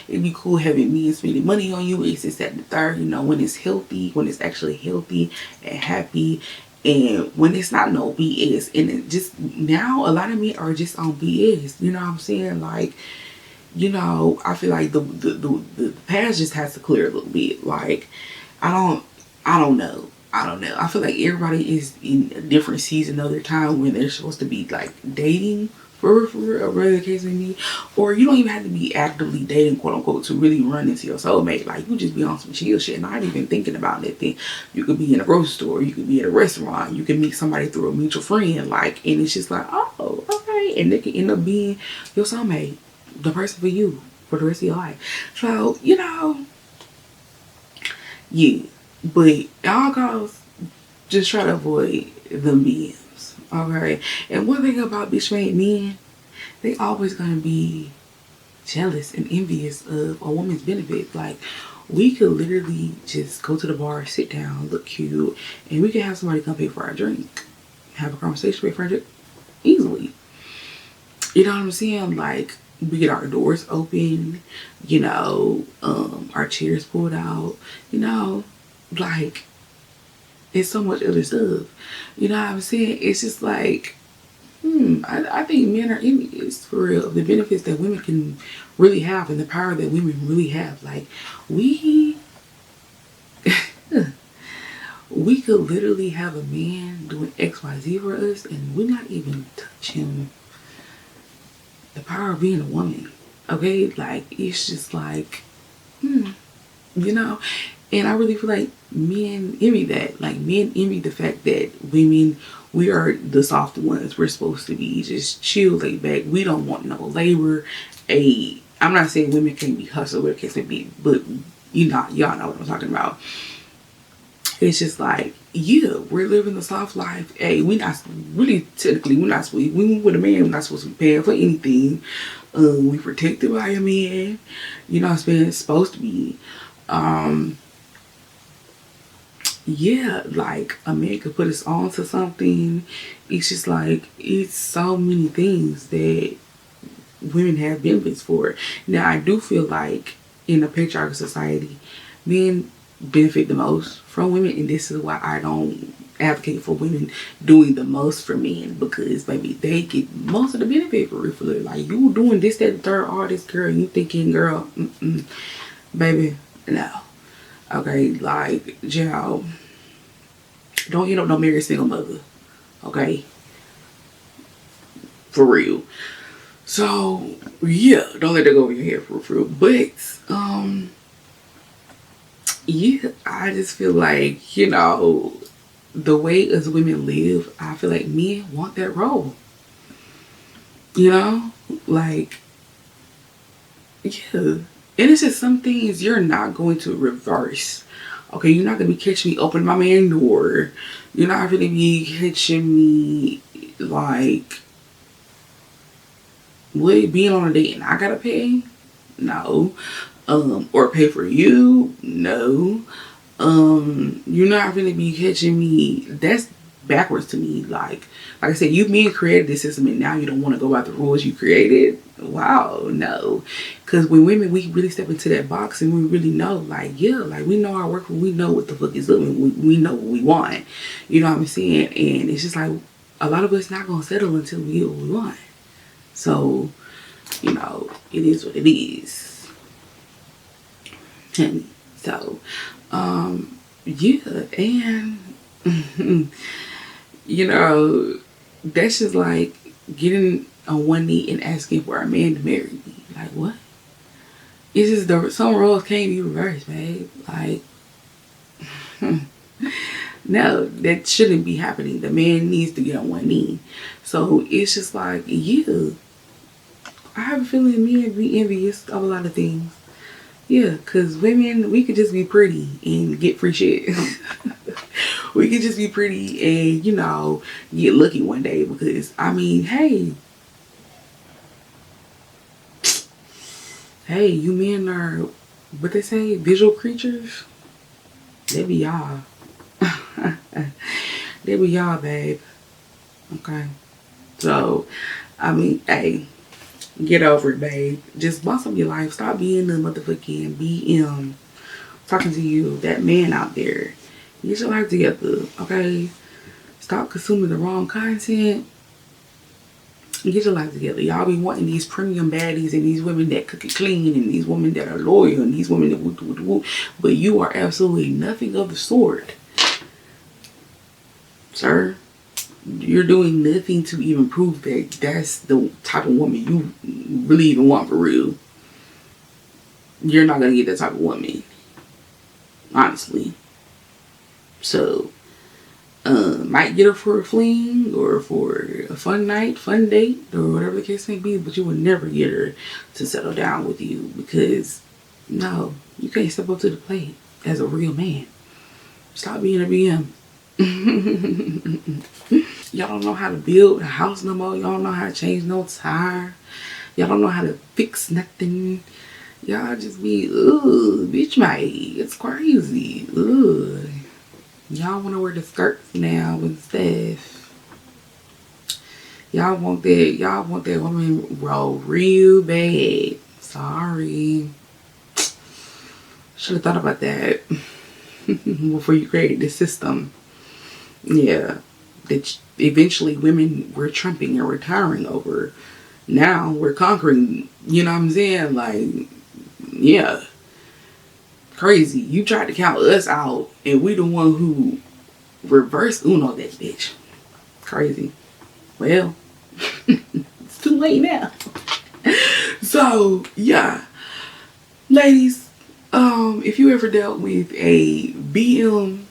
it'd be cool having me and spending money on you. It's just that the third, when it's healthy, when it's actually healthy and happy, and when it's not no BS. And it just, now a lot of men are just on BS, you know what I'm saying? Like, I feel like the past just has to clear a little bit. Like, I don't know. I feel like everybody is in a different season of their time when they're supposed to be like dating for real, or whatever the case may be. Or you don't even have to be actively dating, quote unquote, to really run into your soulmate. Like, you just be on some chill shit, not even thinking about anything. You could be in a grocery store, you could be at a restaurant, you can meet somebody through a mutual friend, like, and it's just like, oh, okay, and they can end up being your soulmate, the person for you for the rest of your life. So, yeah. But all goes, just try to avoid them BMs, okay? And one thing about bitch made men, they always gonna be jealous and envious of a woman's benefits. Like, we could literally just go to the bar, sit down, look cute, and we can have somebody come pay for our drink. have a conversation with friendship easily. You know what I'm saying? Like, we get our doors open, you know, our chairs pulled out, you know, like, it's so much other stuff. You know what I'm saying? It's just like, I think men are envious for real of the benefits that women can really have and the power that women really have. Like, we we could literally have a man doing XYZ for us and we're not even touch him. The power of being a woman, okay? Like, it's just like, you know? And I really feel like men envy that. Like, men envy the fact that women, we are the soft ones. We're supposed to be just chill, laid back. We don't want no labor. I'm not saying women can't be hustled, whatever case may be, but y'all know what I'm talking about. It's just like, yeah, we're living the soft life. Hey, we not really, technically, we're not supposed, we with a man, we're not supposed to be paying for anything. We protected by a man. You know what I'm saying? It's supposed to be. Yeah, like, a man could put us on to something. It's just like, it's so many things that women have benefits for. Now, I do feel like in a patriarchal society, men benefit the most from women, and this is why I don't advocate for women doing the most for men, because baby, they get most of the benefit for real. Like, you doing this, that, the third, all this, girl, you thinking, girl, baby, no. Okay, like, y'all, don't end up no married single mother, okay, for real. So yeah, don't let that go over your head for real. But yeah, I just feel like, you know, the way as women live, I feel like men want that role. You know? Like, yeah. And it's just some things you're not going to reverse. Okay, you're not going to be catching me opening my man door. You're not going to be catching me, like, what, being on a date and I gotta pay? No. Or pay for you? No. You're not gonna be catching me. That's backwards to me. Like I said, you men created this system and now you don't want to go by the rules you created. Wow, no. Because when women, we really step into that box and we really know, like, yeah, like, we know our work, we know what the fuck is up, and we know what we want. You know what I'm saying? And it's just like, a lot of us not gonna settle until we get what we want. So, you know, it is what it is. And so, yeah, and, you know, that's just like getting on one knee and asking for a man to marry me. Like, what? It's just some roles can't be reversed, babe. Like, no, that shouldn't be happening. The man needs to get on one knee. So it's just like, yeah, I have a feeling men be envious of a lot of things. Yeah, because women, we could just be pretty and get free shit. We could just be pretty and, you know, get lucky one day. Because, I mean, hey, you men are, what they say, visual creatures? They be y'all. They be y'all, babe. Okay? So, I mean, hey, get over it, babe. Just boss up your life. Stop being the motherfucking BM talking to you, that man out there. Get your life together, okay? Stop consuming the wrong content. Get your life together. Y'all be wanting these premium baddies and these women that cook it clean and these women that are loyal and these women that woo. But you are absolutely nothing of the sort. Sir, you're doing nothing to even prove that that's the type of woman you really even want for real. You're not going to get that type of woman. Honestly. So, might get her for a fling or for a fun night, fun date, or whatever the case may be, but you would never get her to settle down with you because, no, you can't step up to the plate as a real man. Stop being a BM. Y'all don't know how to build a house no more. Y'all don't know how to change no tire. Y'all don't know how to fix nothing. Y'all just be, bitch made. It's crazy. Y'all want to wear the skirts now and stuff. Y'all want that woman role real bad. Sorry. Should have thought about that before you created this system. Yeah. That eventually women were trumping and retiring over. Now we're conquering. You know what I'm saying? Like, yeah. Crazy. You tried to count us out and we the one who reverse Uno that bitch. Crazy. Well, it's too late now. So yeah, ladies, if you ever dealt with a BM,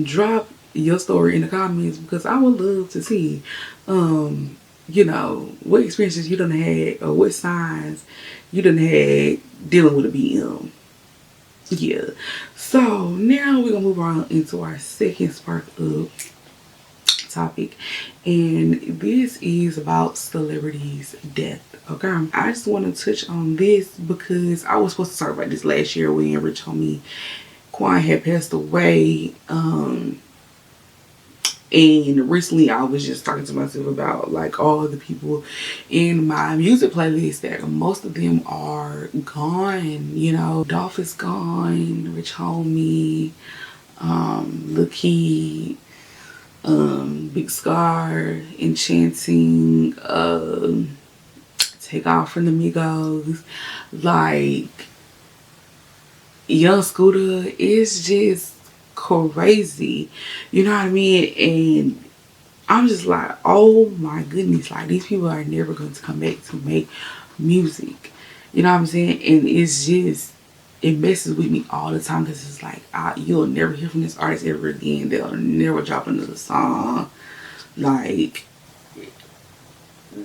drop your story in the comments because I would love to see, you know, what experiences you done had or what signs you done had dealing with a BM. Yeah. So now we're gonna move on into our second spark of topic, and this is about celebrities' death. Okay, I just want to touch on this because I was supposed to talk about this last year when Rich told me Quan had passed away. And recently I was just talking to myself about like all the people in my music playlist that most of them are gone. You know, Dolph is gone, Rich Homie, Lil Key, Big Scar, Enchanting, Take Off from the Migos, like Young Scooter is just crazy. You know what I mean? And I'm just like, oh my goodness, like these people are never going to come back to make music. You know what I'm saying? And it's just, it messes with me all the time because it's like, you'll never hear from this artist ever again. They'll never drop another song. Like,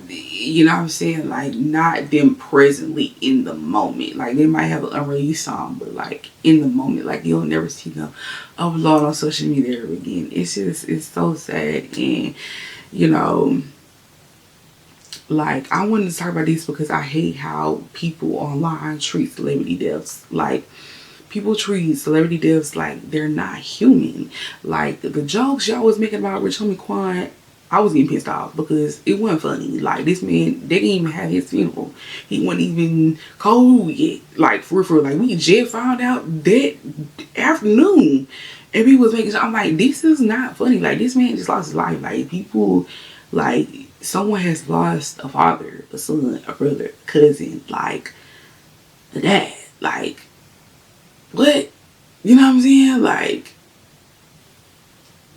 you know what I'm saying? Like, not them presently in the moment. Like, they might have an unreleased song, but like in the moment, like you'll never see them upload on social media ever again. It's just, it's so sad. And you know, like I wanted to talk about this because I hate how people online treat celebrity deaths. Like, people treat celebrity deaths like they're not human. Like the jokes y'all was making about Rich Homie Quan, I was getting pissed off because it wasn't funny. Like, this man, they didn't even have his funeral. He wasn't even cold yet. Like, for real, like, we just found out that afternoon. And people was making sure, I'm like, this is not funny. Like, this man just lost his life. Like, people, like, someone has lost a father, a son, a brother, a cousin, like, a dad. Like, what? You know what I'm saying? Like,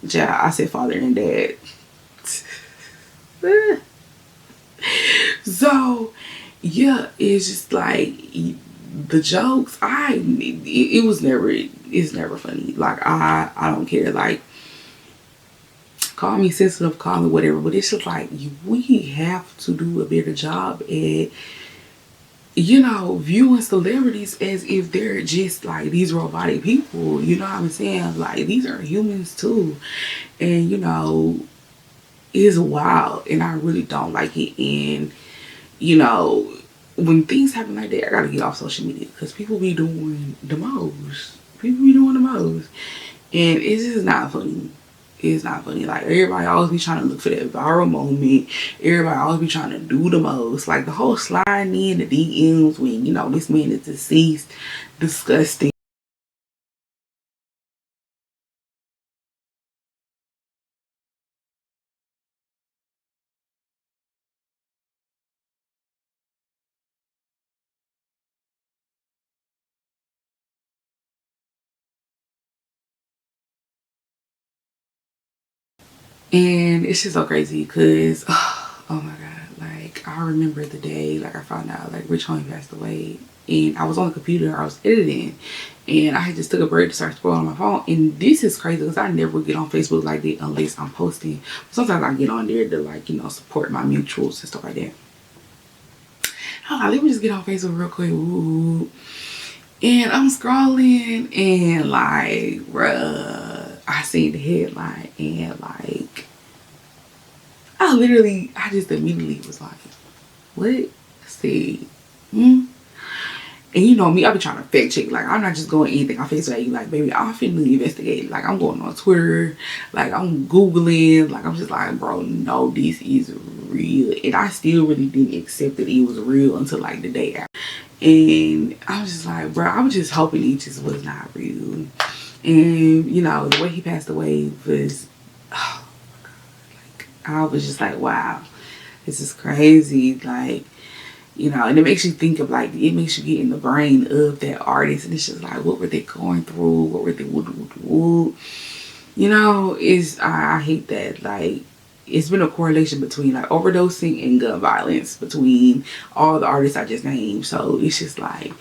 yeah, I said father and dad. So yeah, it's just like the jokes, it was never, it's never funny. Like, I don't care. Like, call me sensitive, call me whatever, but it's just like we have to do a better job at, you know, viewing celebrities as if they're just like these robotic people. You know what I'm saying? Like, these are humans too. And you know, it's wild, and I really don't like it. And you know, when things happen like that, I gotta get off social media because people be doing the most. People be doing the most, and it's just not funny. It's not funny. Like, everybody always be trying to look for that viral moment. Everybody always be trying to do the most. Like, the whole sliding in the DMs when, you know, this man is deceased, disgusting. And it's just so crazy because, oh my God, like, I remember the day, like, I found out, like, Rich Homie passed away. And I was on the computer, I was editing, and I had just took a break to start scrolling on my phone. And this is crazy because I never get on Facebook like that unless I'm posting. Sometimes I get on there to, like, you know, support my mutuals and stuff like that. I was like, let me just get on Facebook real quick. Ooh. And I'm scrolling, and like, bruh, I seen the headline, and like, I just immediately was like, what? See, and you know me, I be trying to fact check. Like, I'm not just going anything on Facebook. Like, baby, I'm finna investigate. Like, I'm going on Twitter. Like, I'm Googling. Like, I'm just like, bro, no, this is real. And I still really didn't accept that it was real until like the day after. And I was just like, bro, I was just hoping it just was not real. And, you know, the way he passed away was, oh, like, I was just like, wow, this is crazy. Like, you know, and it makes you think of like, it makes you get in the brain of that artist. And it's just like, what were they going through? What were they, you know, I hate that. Like, it's been a correlation between like overdosing and gun violence between all the artists I just named. So it's just like,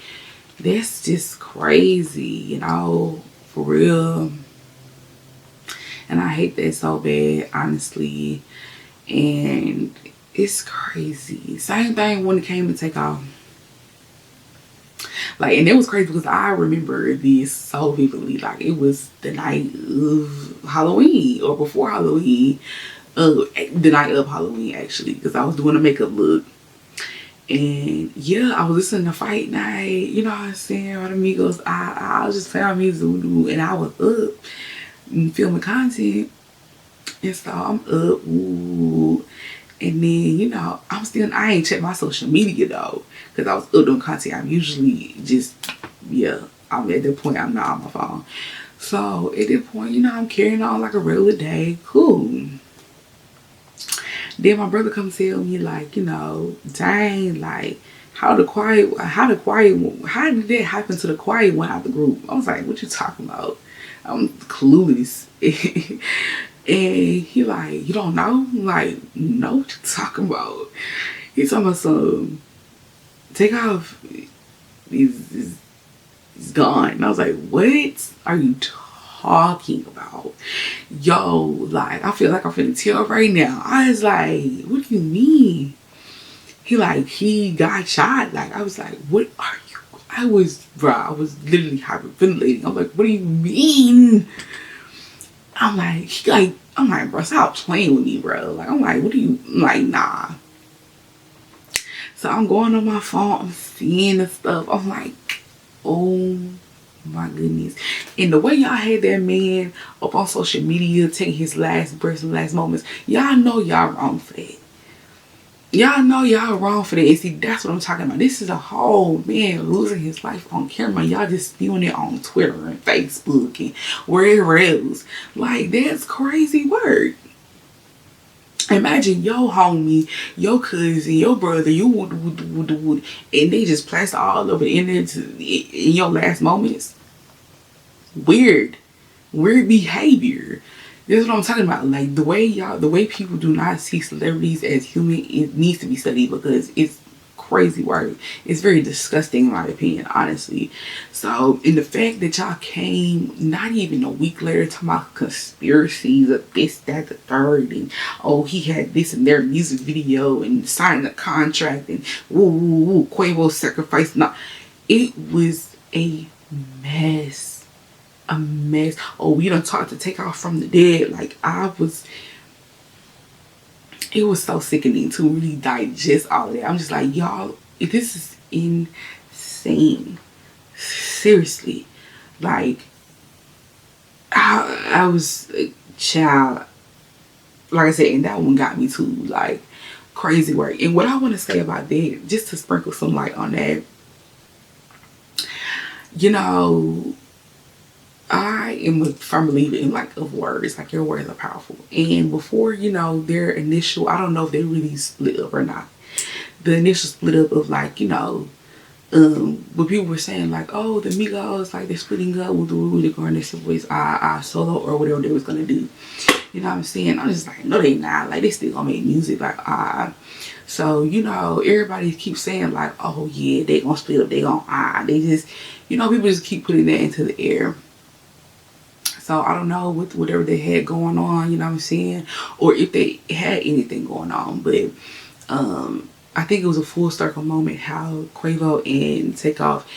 that's just crazy, you know, for real. And I hate that so bad, honestly. And it's crazy. Same thing when it came to Takeoff. Like, and it was crazy because I remember this so vividly. Like, it was the night of Halloween or before Halloween. The night of Halloween, actually, because I was doing a makeup look. And yeah, I was listening to Fight Night, you know what I'm saying, all the Migos. I was just playing music, and I was up and filming content. And so I'm up, ooh. And then, you know, I ain't checked my social media though, because I was up doing content. I'm usually just, yeah, I'm at that point, I'm not on my phone. So at that point, you know, I'm carrying on like a regular day, cool. Then my brother comes tell me like, you know, dang, like how did that happen to the quiet one out of the group? I was like, what you talking about? I'm clueless. And he like, you don't know? I'm like, no, what you talking about? He's talking about some Takeoff is gone. And I was like, what are you talking about? Yo, like, I feel like I'm finna tear up right now. I was like, what do you mean? He like, he got shot. Like, I was like, what are you? I was literally hyperventilating. I'm like, what do you mean? I'm like, bro, stop playing with me, bro. Like, I'm like, what do you, like, nah. So I'm going on my phone, I'm seeing the stuff. I'm like, oh my goodness. And the way y'all had that man up on social media taking his last breaths and last moments, y'all know y'all wrong for that. Y'all know y'all wrong for that. And see, that's what I'm talking about. This is a whole man losing his life on camera. Y'all just spewing it on Twitter and Facebook and wherever else. Like, that's crazy work. Imagine your homie, your cousin, your brother, and they just plaster all over the internet in your last moments. Weird behavior. That's what I'm talking about. Like, the way people do not see celebrities as human, it needs to be studied because it's crazy work. It's very disgusting in my opinion, honestly. So, in the fact that y'all came not even a week later talking about conspiracies of this, that, the third, and oh, he had this in their music video and signed a contract and woo, Quavo sacrifice. No, it was a mess. A mess. Oh, we done talked to Takeoff from the dead. Like, it was so sickening to really digest all of that. I'm just like, y'all, this is insane. Seriously. Like, I was a child. Like I said, and that one got me too. Like, crazy work. And what I want to say about that, just to sprinkle some light on that, you know, I am a firm believer in of words. Like, your words are powerful. And before, you know, their initial, I don't know if they really split up or not. The initial split up of you know, what people were saying oh, the Migos, they're splitting up, they're going to separate solo or whatever they was gonna do. You know what I'm saying? I'm just like, no, they not. They still gonna make music. So, you know, everybody keeps saying oh yeah, they gonna split up, they gonna they just, you know, people just keep putting that into the air. So I don't know whatever they had going on, you know what I'm saying, or if they had anything going on. But I think it was a full circle moment how Quavo and Takeoff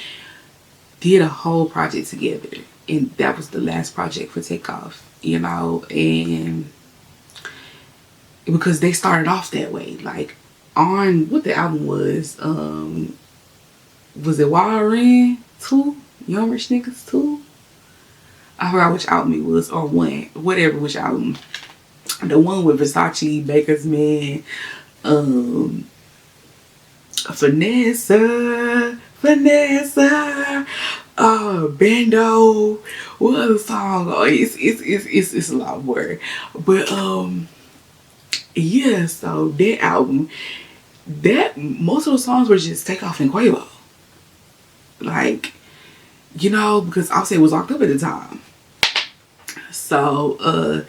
did a whole project together, and that was the last project for Takeoff, you know, and because they started off that way, on what the album was it Wild 2, Young Rich Niggas 2? I forgot which album it was, or one, whatever, which album. The one with Versace, Baker's Man, Um, Vanessa, Bando, what other song? Oh, it's a lot more. But yeah, so that album, that most of the songs were just Takeoff and Quavo. Like, you know, because Offset was locked up at the time. So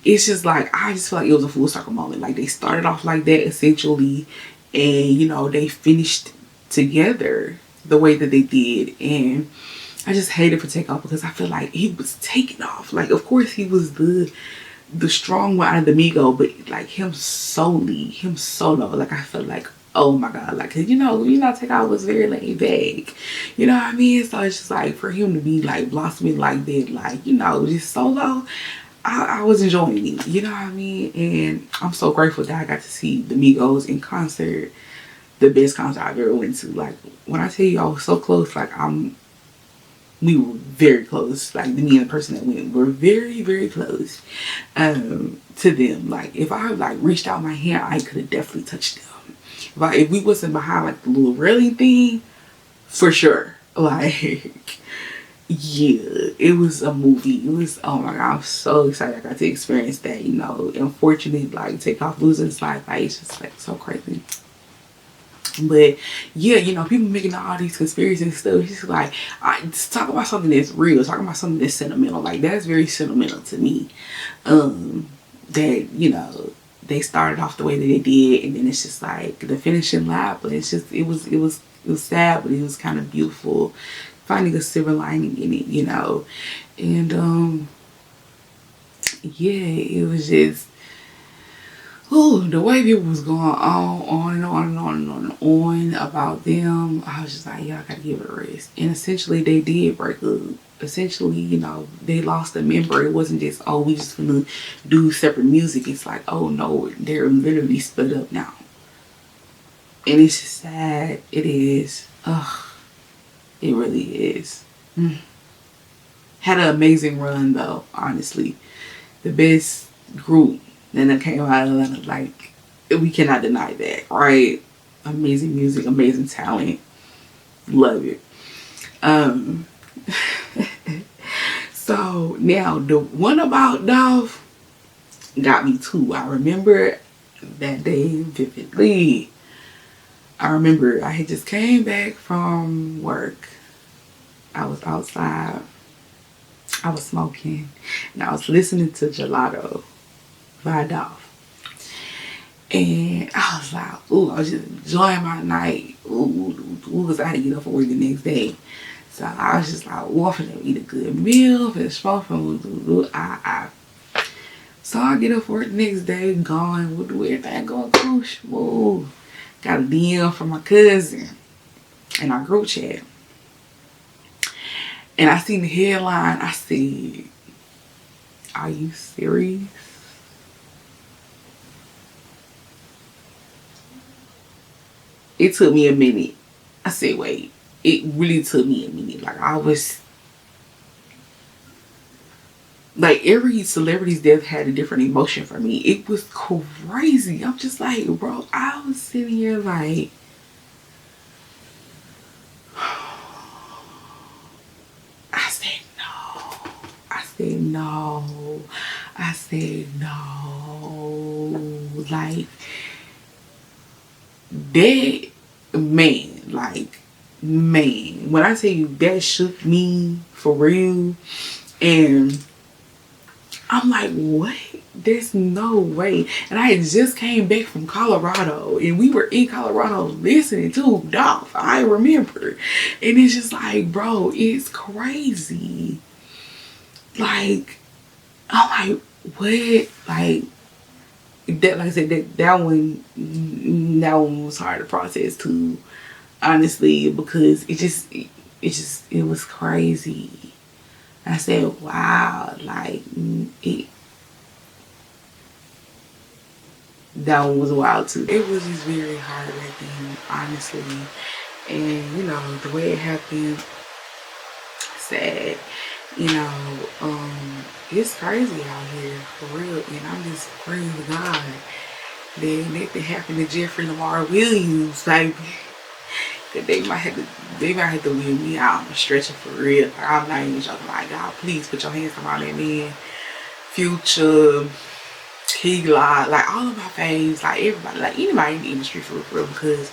it's just like, I just feel like it was a full circle moment. Like, they started off like that essentially, and you know, they finished together the way that they did. And I just hated for Takeoff because I feel like he was taking off. Like, of course he was the strong one out of the Migo, but like him solo, like I felt like, oh my god, like, you know, Takeoff was very laid back, you know what I mean? So it's just like, for him to be like blossoming like that, like, you know, just solo, I was enjoying it, you know what I mean? And I'm so grateful that I got to see the Migos in concert, the best concert I've ever went to. Like, when I tell you I was so close, like, we were very close. Like, me and the person that went were very, very close to them. Like, if I had like reached out my hand, I could have definitely touched them. If we wasn't behind like the little railing thing, for sure. Like, yeah, it was a movie. It was, oh my god, I'm so excited I got to experience that, you know. Unfortunately, like, Takeoff losing his life, like, it's just like so crazy. But yeah, you know, people making all these conspiracies and stuff. It's just like, I just talk about something that's real, talking about something that's sentimental. Like, that's very sentimental to me. That, you know, they started off the way that they did, and then it's just like the finishing lap. But it's just, it was sad, but it was kind of beautiful. Finding a silver lining in it, you know. And yeah, it was just, oh, the way people was going on and on and on and on and on about them, I was just like, y'all gotta give it a rest. And essentially, they did break up. Essentially, you know, they lost a member. It wasn't just, oh, we just gonna do separate music. It's like, oh no, they're literally split up now. And it's just sad. It is. Ugh. It really is. Had an amazing run though, honestly. The best group that came out of Atlanta, like, we cannot deny that, right? Amazing music, amazing talent. Love it. So now the one about Dolph got me too. I remember that day vividly. I remember I had just came back from work. I was outside. I was smoking. And I was listening to Gelato by Dolph. And I was like, ooh, I was just enjoying my night. Ooh, because I had to get up for work the next day. So I was just like, ooh, I'm finna eat a good meal, finna smoke, So I get up for work the next day, going, we'll do everything going cool. Ooh. Got a DM from my cousin in our group chat. And I seen the headline. I said, are you serious? It took me a minute. I said, wait. It really took me a minute. Like, I was, like, every celebrity's death had a different emotion for me. It was crazy. I'm just like, bro, I was sitting here like, I said no. I said no. I said no. Like, that, man, like, man, when I tell you that shook me for real, and I'm like, what? There's no way. And I had just came back from Colorado, and we were in Colorado listening to Dolph. I remember. And it's just like, bro, it's crazy. Like, I'm like, what? Like, that, like I said, that one was hard to process too, honestly, because it was crazy. I said, wow, like, that one was wild too. It was just very heartbreaking, honestly. And, you know, the way it happened, sad. You know, it's crazy out here, for real. And I'm just praying to God Then nothing happened to Jeffrey Lamar Williams, baby. They might have to wheel me out on a stretcher for real. Like, I'm not even joking. Like, God, please put your hands around that man. Future, T-Lot, like all of my faves, like everybody, like anybody in the industry for real, because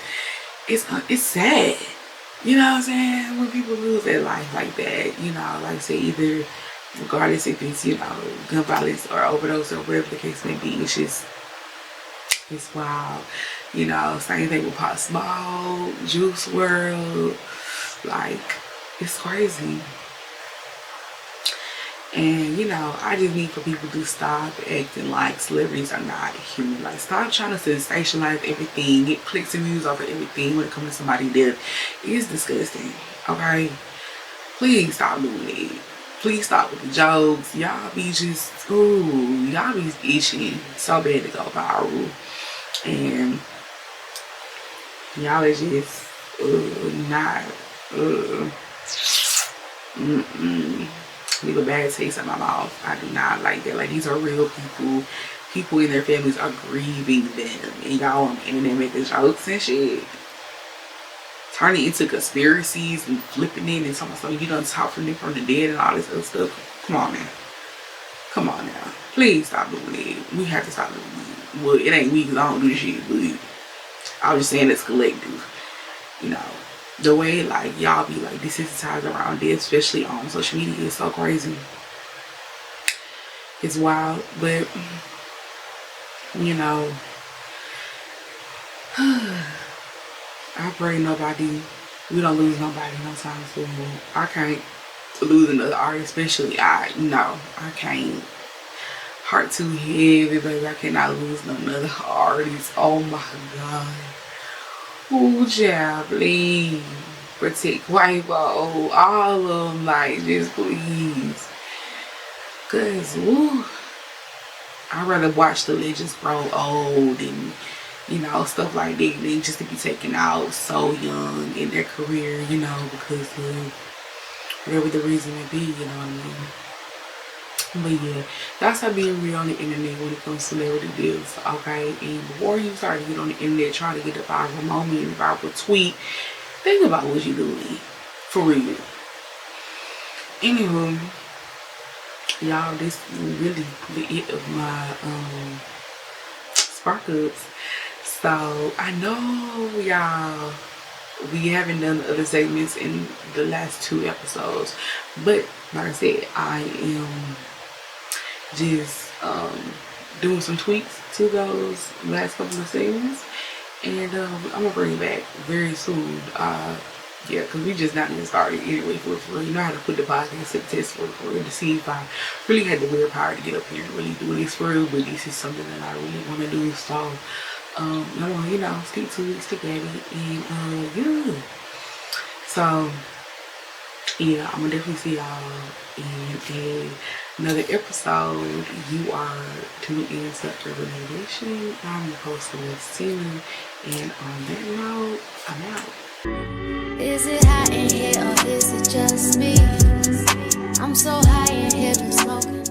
it's sad. You know what I'm saying? When people lose their life like that, you know, like I say, either regardless if it's, you know, gun violence or overdose or whatever the case may be, it's wild. You know, same thing with Pop Smoke, Juice World, like, it's crazy. And, you know, I just need for people to stop acting like celebrities are not human. Like, stop trying to sensationalize everything, get clicks and views over everything when it comes to somebody death. It's disgusting, okay? Please stop doing it. Please stop with the jokes. Y'all be just, ooh, y'all be itching so bad to go viral. And y'all is just, not, leave a bad taste in my mouth. I do not like that. Like, these are real people. People in their families are grieving them, and y'all on the internet making jokes and shit, turning into conspiracies and flipping it and something. You done talk from them from the dead and all this other stuff. Come on now. Come on now. Please stop doing it. We have to stop doing it. Well, it ain't me because I don't do this shit, but I was just saying it's collective. You know, the way like y'all be like desensitized around this, especially on social media, is so crazy. It's wild, but you know, I pray we don't lose nobody no time soon. I can't lose another artist, especially I can't. Heart too heavy, baby. I cannot lose another artist. Oh my God. Ooh, child, please protect white all of them, like, just please. Cause, ooh, I'd rather watch the legends grow old and, you know, stuff like that than just to be taken out so young in their career, you know, because of whatever the reason may be, you know what I mean? But yeah, that's how being real on the internet when it comes to celebrity deals, okay? And before you start to get on the internet trying to get a viral moment, a viral tweet, think about what you're doing. For real. Anywho, y'all, this is really the end of my spark ups. So I know y'all, we haven't done the other segments in the last 2 episodes, but like I said, I am just doing some tweaks to those last couple of segments, and I'm gonna bring it back very soon. Yeah, because we just not even started anyway. For real, you know how to put the podcast to the test for real, to see if I really had the willpower to get up here and really do this for real. But this is something that I really want to do, so I want to, you know, stick to it, stick at it, and yeah. So yeah, I'm gonna definitely see y'all in another episode. You are tuned in to Herban Nation. I'm your host, Celestine, and on that note, I'm out. Is it hot in here or is it just me? I'm so high in here, smoking.